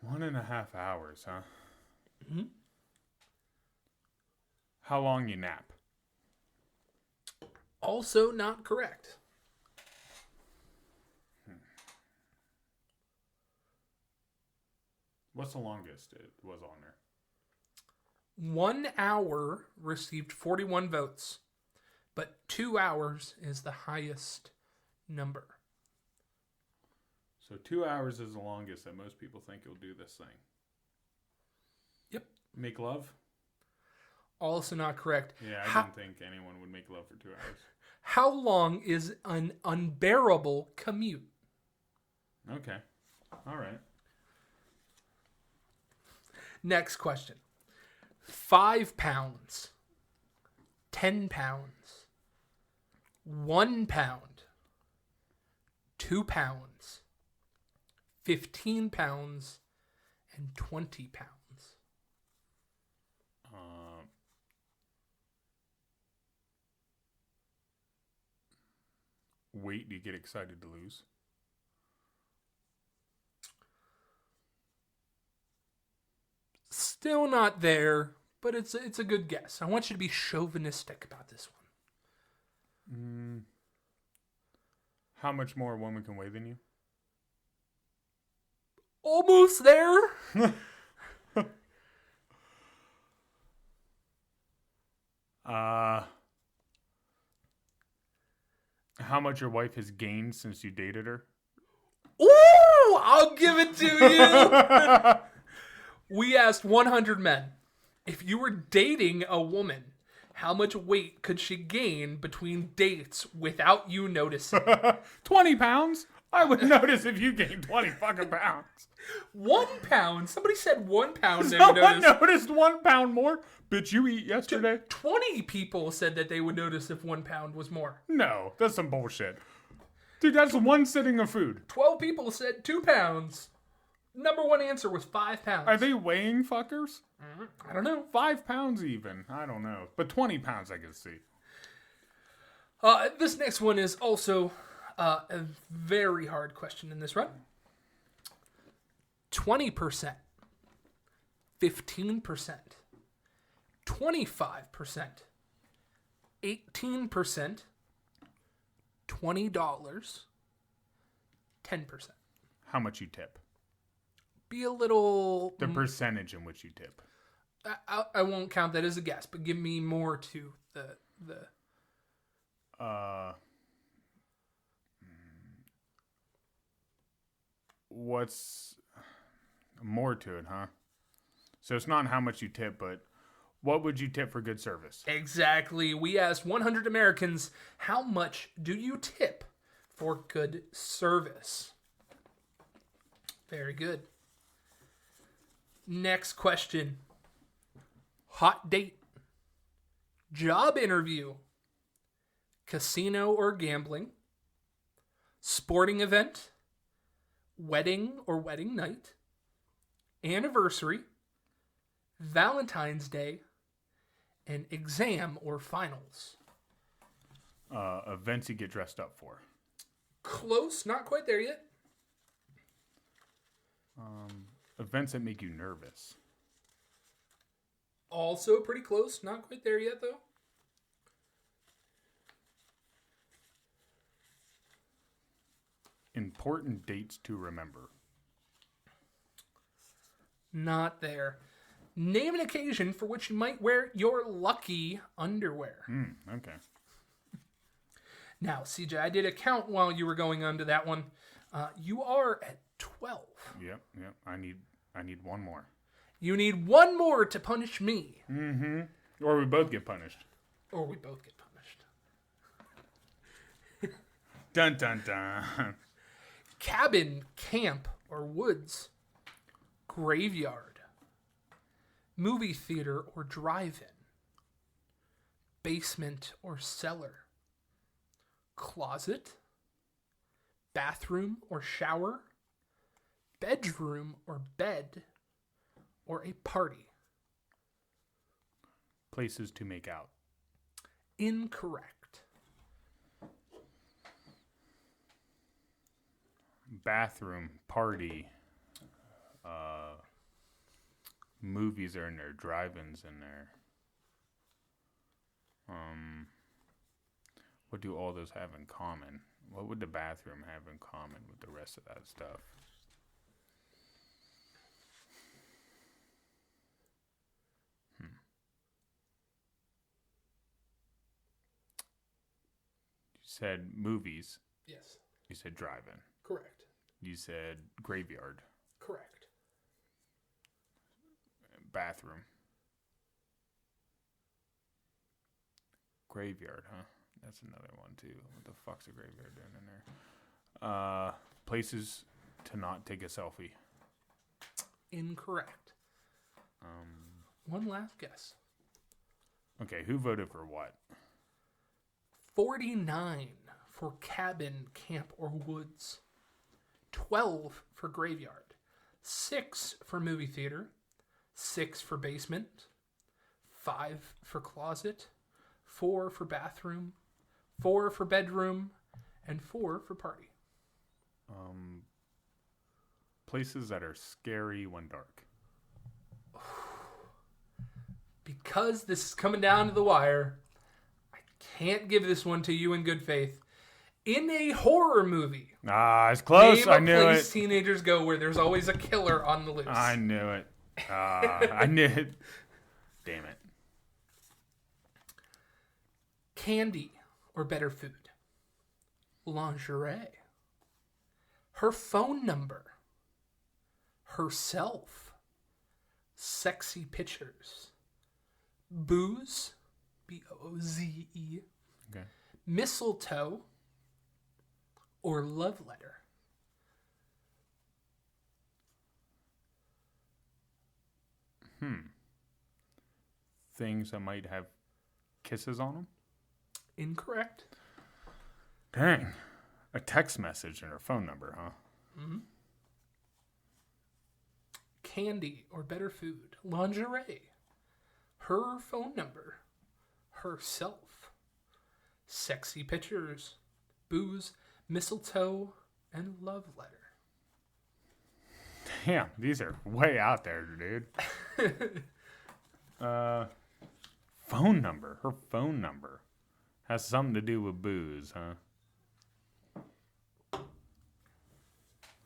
1.5 hours, huh? Mm-hmm. How long you nap? Also not correct. What's the longest it was on there? 1 hour received 41 votes, but 2 hours is the highest number. So 2 hours is the longest that most people think you'll do this thing. Yep. Make love? Also not correct. Yeah, I didn't think anyone would make love for 2 hours. How long is an unbearable commute? Okay. All right. Next question. 5 pounds, 10 pounds, 1 pound, 2 pounds, 15 pounds, and 20 pounds. Weight do you get excited to lose? Still not there, but it's a good guess. I want you to be chauvinistic about this one. How much more a woman can weigh than you? Almost there. How much your wife has gained since you dated her? Ooh, I'll give it to you. We asked 100 men, if you were dating a woman, how much weight could she gain between dates without you noticing? 20 pounds? I would notice if you gained 20 fucking pounds. 1 pound? Somebody said 1 pound. Someone noticed 1 pound more? Bitch, you eat yesterday? 20 people said that they would notice if 1 pound was more. No, that's some bullshit. Dude, that's one sitting of food. 12 people said 2 pounds. Number one answer was 5 pounds. Are they weighing fuckers? I don't know. 5 pounds even. I don't know. But 20 pounds I can see. This next one is also a very hard question in this run. 20%, 15%, 25%, 18%, $20, 10%. How much you tip? Be a little... The percentage in which you tip. I won't count that as a guess, but give me more to the... What's more to it, huh? So it's not how much you tip, but what would you tip for good service? Exactly. We asked 100 Americans, how much do you tip for good service? Very good. Next question. Hot date. Job interview. Casino or gambling. Sporting event. Wedding or wedding night. Anniversary. Valentine's Day. And exam or finals. Events you get dressed up for. Close, not quite there yet. Events that make you nervous. Also pretty close, not quite there yet though. Important dates to remember. Not there. Name an occasion for which you might wear your lucky underwear. Okay. Now, CJ, I did a count while you were going on to that one. You are at 12. Yep. I need one more. You need one more to punish me. Mm-hmm. Or we both get punished. Or we both get punished. Dun, dun, dun. Cabin, camp, or woods. Graveyard. Movie theater or drive-in. Basement or cellar. Closet. Bathroom or shower. Bedroom or bed. Or a party. Places to make out. Incorrect. Bathroom, party. Movies are in there. Drive-ins in there. What do all those have in common? What would the bathroom have in common with the rest of that stuff? You said movies. Yes. You said drive-in. Correct. You said graveyard. Correct. Bathroom. Graveyard, huh? That's another one, too. What the fuck's a graveyard doing in there? Places to not take a selfie. Incorrect. One last guess. Okay, who voted for what? 49% for cabin, camp, or woods. 12 for graveyard. 6 for movie theater. 6 for basement. 5 for closet. 4 for bathroom. 4 for bedroom. And 4 for party. Places that are scary when dark. Because this is coming down to the wire, I can't give this one to you in good faith. In a horror movie, It's close. name I a knew place it. teenagers go where there's always a killer on the loose. I knew it. I knew it. Damn it. Candy or better food. Lingerie. Her phone number. Herself. Sexy pictures. Booze. B-O-O-Z-E. Okay. Mistletoe. Or love letter. Things that might have kisses on them? Incorrect. Dang. A text message and her phone number, huh? Mm-hmm. Candy or better food. Lingerie. Her phone number. Herself. Sexy pictures. Booze. Mistletoe. And love letter. Damn, these are way out there, dude. Phone number. Her phone number. Has something to do with booze, huh?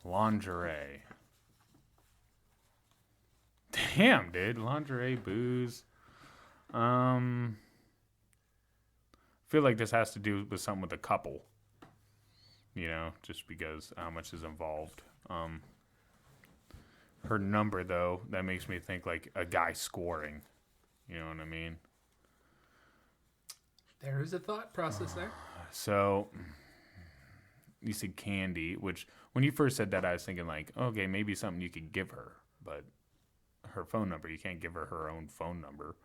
Lingerie. Damn, dude. Lingerie, booze. Feel like this has to do with something with a couple. You know, just because how much is involved. Her number, though, that makes me think like a guy scoring. You know what I mean? There is a thought process there. So, you said candy, which when you first said that, I was thinking like, okay, maybe something you could give her, but her phone number, you can't give her her own phone number.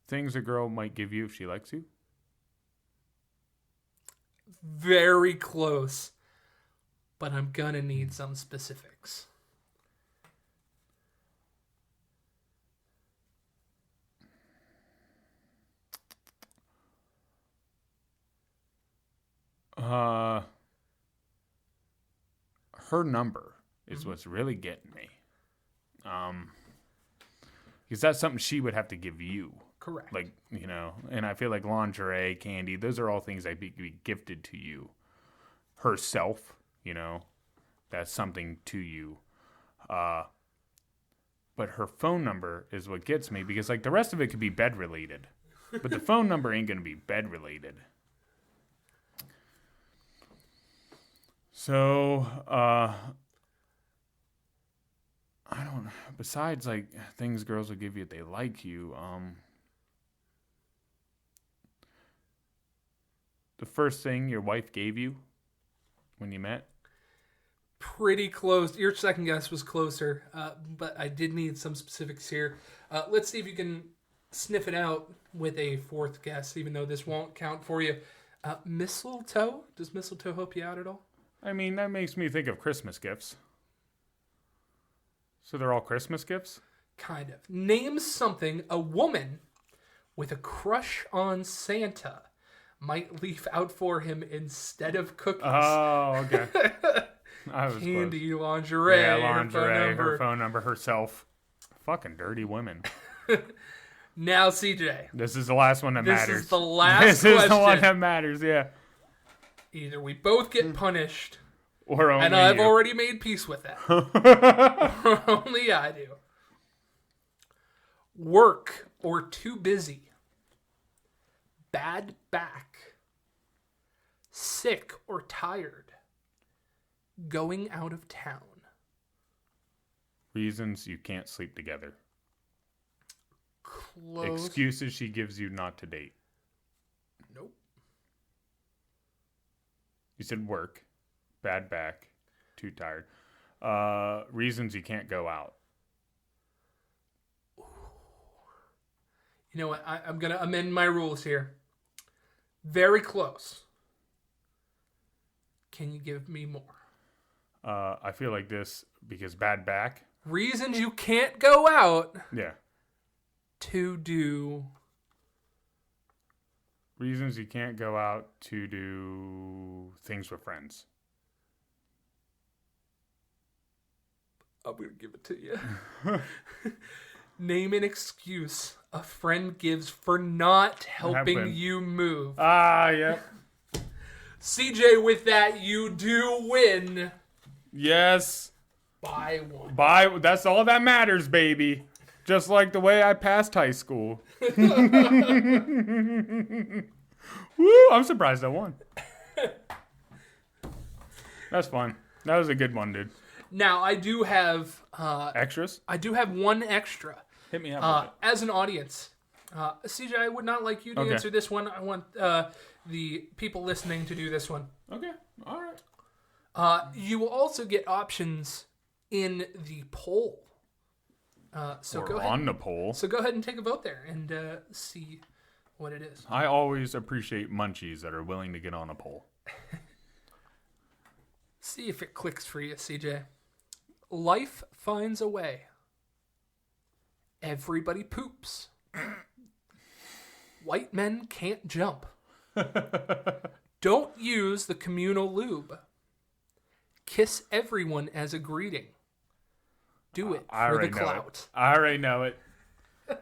Things a girl might give you if she likes you. Very close. But I'm gonna need some specifics. Her number is what's really getting me. Because that's something she would have to give you. Correct. Like, you know, and I feel like lingerie, candy, those are all things that be gifted to you. Herself, you know, that's something to you. But her phone number is what gets me because, like, the rest of it could be bed related. But the phone number ain't going to be bed related. So, I don't know. Besides, like, things girls will give you if they like you, the first thing your wife gave you when you met? Pretty close. Your second guess was closer, but I did need some specifics here. Let's see if you can sniff it out with a fourth guess, even though this won't count for you. Mistletoe? Does mistletoe help you out at all? I mean, that makes me think of Christmas gifts. So they're all Christmas gifts? Kind of. Name something a woman with a crush on Santa might leave out for him instead of cookies. Oh, okay. I was Candy, close. lingerie, Yeah, her lingerie, phone her phone number, herself. Fucking dirty women. Now, CJ. This is the last one that matters. This is the last This question. is the one that matters, yeah. Either we both get punished, Or only and I've you. already made peace with that. Or only I do. Work or too busy. Bad back. Sick or tired. Going out of town. Reasons you can't sleep together. Close. Excuses she gives you not to date. Nope. You said work, bad back, too tired. Reasons you can't go out. You know what? I'm going to amend my rules here. Very close. Can you give me more? I feel like this because bad back. Reasons you can't go out Yeah. to do... Reasons you can't go out to do things with friends. I'm going to give it to you. Name an excuse a friend gives for not helping you move. Yep. CJ, with that, you do win Yes. by one. That's all that matters, baby. Just like the way I passed high school. Woo, I'm surprised I won. That's fun. That was a good one, dude. Now, I do have... Extras? I do have one extra. Hit me up. As an audience. CJ, I would not like you to answer this one. I want the people listening to do this one. Okay. All right. You will also get options in the poll. So go ahead. On the poll. So go ahead and take a vote there and see what it is. I always appreciate munchies that are willing to get on a poll. See if it clicks for you, CJ. Life finds a way. Everybody poops. White men can't jump. Don't use the communal lube. Kiss everyone as a greeting. Do it for the clout. I already know it.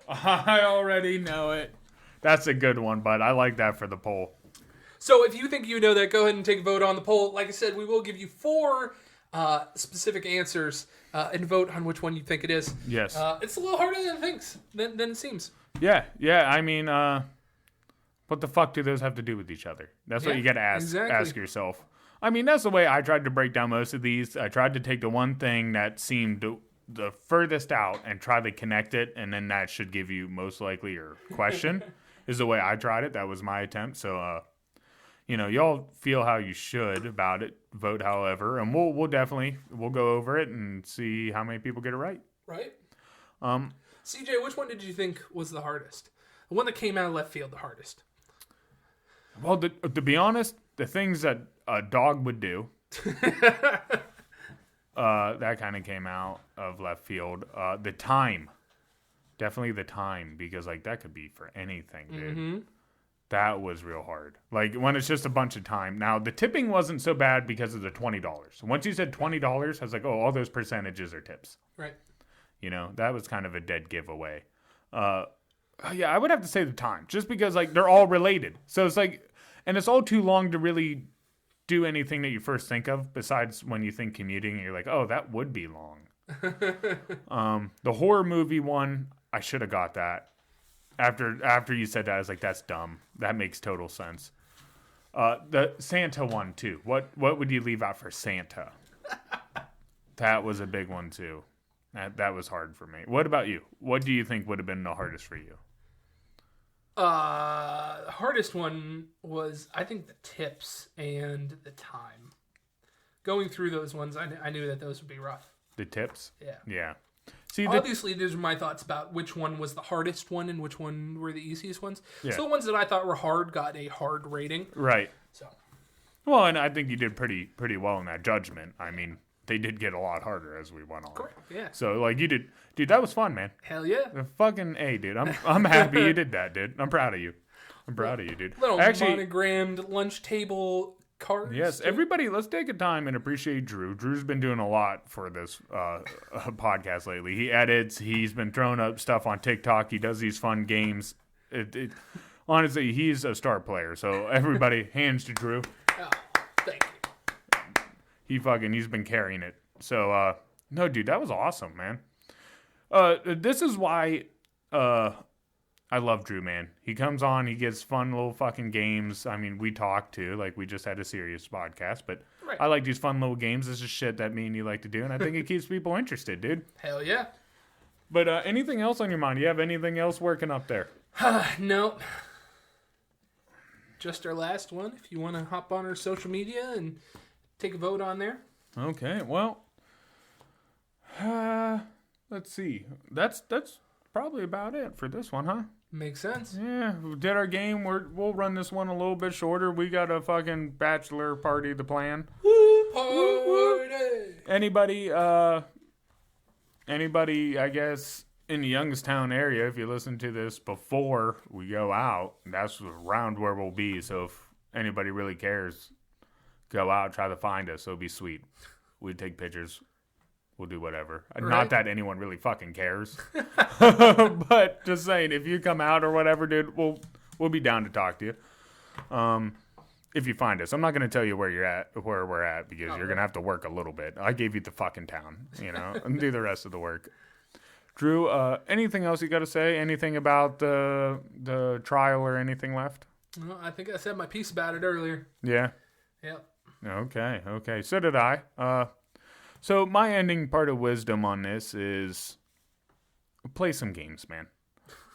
I already know it. That's a good one, bud. I like that for the poll. So if you think you know that, go ahead and take a vote on the poll. Like I said, we will give you 4 specific answers and vote on which one you think it is. Yes. It's a little harder than it seems. Yeah. I mean, what the fuck do those have to do with each other? That's what you got to ask yourself. I mean, that's the way I tried to break down most of these. I tried to take the one thing that seemed the furthest out and try to connect it, and then that should give you most likely your question. Is the way I tried it. That was my attempt. So, y'all feel how you should about it. Vote however, and we'll definitely go over it and see how many people get it right. Right. CJ, which one did you think was the hardest? The one that came out of left field, the hardest. Well, to be honest, the things that a dog would do, that kind of came out of left field. The time, definitely the time, because that could be for anything, dude. Mm-hmm. That was real hard. When it's just a bunch of time. Now, the tipping wasn't so bad because of the $20. Once you said $20, I was like, oh, all those percentages are tips. Right. That was kind of a dead giveaway. Yeah, I would have to say the time, just because they're all related. So it's and it's all too long to really do anything that you first think of. Besides when you think commuting, you're like, oh, that would be long. The horror movie one, I should have got that. After you said that, I was like, that's dumb. That makes total sense. The Santa one too. What would you leave out for Santa? That was a big one too. That was hard for me. What about you? What do you think would have been the hardest for you? The hardest one was, I think, the tips and the time. Going through those ones, I knew that those would be rough. The tips? Yeah. Yeah. See, obviously, those are my thoughts about which one was the hardest one and which one were the easiest ones. Yeah. So the ones that I thought were hard got a hard rating. Right. So. Well, and I think you did pretty well in that judgment. I mean, they did get a lot harder as we went on. Correct. Yeah. So you did, dude. That was fun, man. Hell yeah. Fucking A, dude. I'm happy you did that, dude. I'm proud of you. I'm proud of you, dude. Little monogrammed lunch table cards. Yes, everybody, let's take a time and appreciate Drew. Drew's been doing a lot for this podcast lately. He edits. He's been throwing up stuff on TikTok. He does these fun games. Honestly, he's a star player. So everybody, hands to Drew. Oh, thank you. He's been carrying it. So no, dude, that was awesome, man. This is why I love Drew, man. He comes on, he gets fun little fucking games. I mean, we talk too, we just had a serious podcast, but right. I like these fun little games. This is shit that me and you like to do, and I think it keeps people interested, dude. Hell yeah. But anything else on your mind? Do you have anything else working up there? No. Just our last one. If you want to hop on our social media and take a vote on there. Okay, well, let's see. That's probably about it for this one, huh? Makes sense. Yeah, we did our game. We'll run this one a little bit shorter. We got a fucking bachelor party to plan. Party. Anybody, I guess, in the Youngstown area, if you listen to this before we go out, that's around where we'll be. So if anybody really cares, go out, try to find us. It'll be sweet. We'd take pictures. We'll do whatever. Right. Not that anyone really fucking cares. But just saying, if you come out or whatever, dude, we'll be down to talk to you. If you find us. I'm not going to tell you where we're at, because you're going to have to work a little bit. I gave you the fucking town, and do the rest of the work. Drew, anything else you got to say? Anything about the trial or anything left? Well, I think I said my piece about it earlier. Yeah. Yep. Okay. So did I. So my ending part of wisdom on this is play some games, man.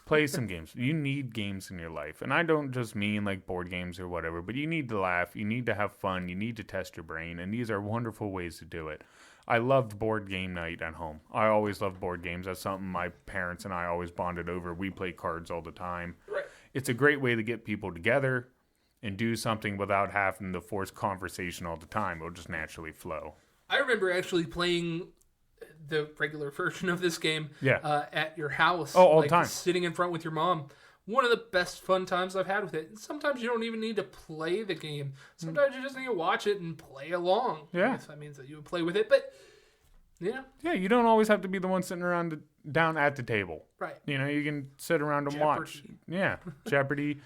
Play some games. You need games in your life. And I don't just mean like board games or whatever, but you need to laugh. You need to have fun. You need to test your brain. And these are wonderful ways to do it. I loved board game night at home. I always loved board games. That's something my parents and I always bonded over. We play cards all the time. Right. It's a great way to get people together and do something without having to force conversation all the time. It'll just naturally flow. I remember actually playing the regular version of this game at your house. Oh, all the time. Sitting in front with your mom. One of the best fun times I've had with it. And sometimes you don't even need to play the game. Sometimes you just need to watch it and play along. Yeah. I guess that means that you would play with it, but yeah. Yeah, you don't always have to be the one sitting around down at the table. Right. You can sit around and watch. Jeopardy. Yeah, Jeopardy.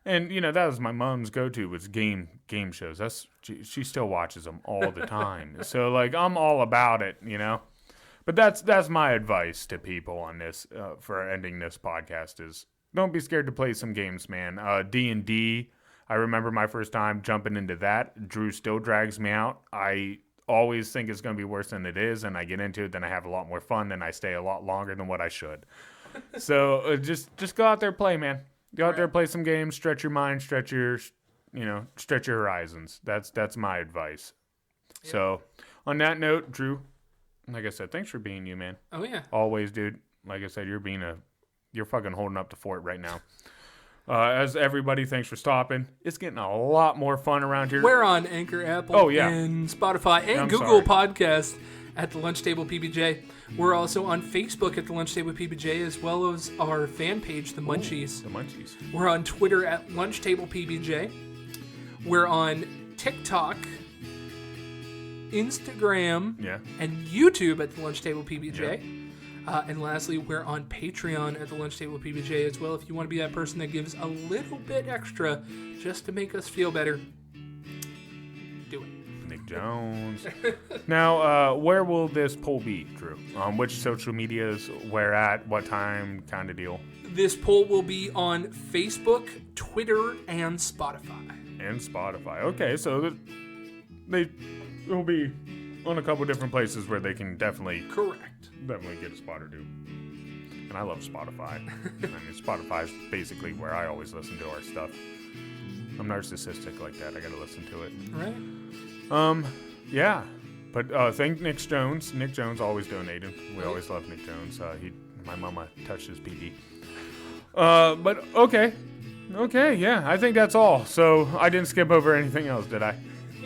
And, that was my mom's go-to, was game shows. She still watches them all the time. So, I'm all about it, But that's my advice to people on this, for ending this podcast, is don't be scared to play some games, man. D&D, I remember my first time jumping into that. Drew still drags me out. I always think it's going to be worse than it is, and I get into it, then I have a lot more fun, then I stay a lot longer than what I should. So, just go out there and play, man. Go out there, play some games, stretch your mind, stretch your horizons. That's my advice. Yep. So, on that note, Drew, like I said, thanks for being you, man. Oh, yeah. Always, dude. Like I said, you're fucking holding up the fort right now. As everybody, thanks for stopping. It's getting a lot more fun around here. We're on Anchor, Apple, and Spotify, and Google Podcast at the Lunch Table PBJ. We're also on Facebook at the Lunch Table PBJ, as well as our fan page, The Munchies. The Munchies. We're on Twitter at Lunch Table PBJ. We're on TikTok, Instagram, and YouTube at the Lunch Table PBJ. Yeah. And lastly, we're on Patreon at the Lunch Table PBJ as well. If you want to be that person that gives a little bit extra just to make us feel better, do it. Nick Jones. Now, where will this poll be, Drew? Which social medias, where at, what time, kind of deal? This poll will be on Facebook, Twitter, and Spotify. Okay, so they will be on a couple different places where they can definitely get a spot or two. And I love Spotify. I mean, Spotify is basically where I always listen to our stuff. I'm narcissistic like that. I gotta listen to it. Right. Yeah. But thank Nick Jones. Nick Jones always donating. We always love Nick Jones. My mama touched his pee. But okay. Okay, yeah. I think that's all. So I didn't skip over anything else, did I?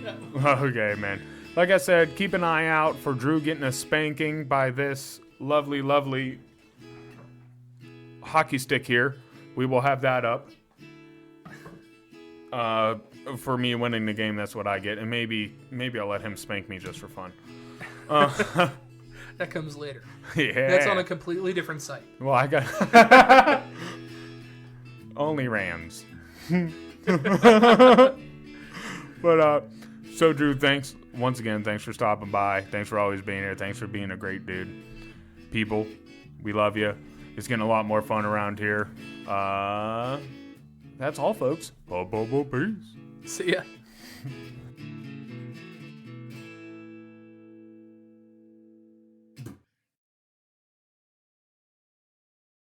No. Okay, man. Like I said, keep an eye out for Drew getting a spanking by this lovely, lovely hockey stick here. We will have that up. For me winning the game, that's what I get. And maybe I'll let him spank me just for fun. That comes later. Yeah. That's on a completely different site. Well, I got... Only Rams. But, so Drew, thanks. Once again, thanks for stopping by. Thanks for always being here. Thanks for being a great dude. People, we love you. It's getting a lot more fun around here. That's all, folks. Peace. See ya.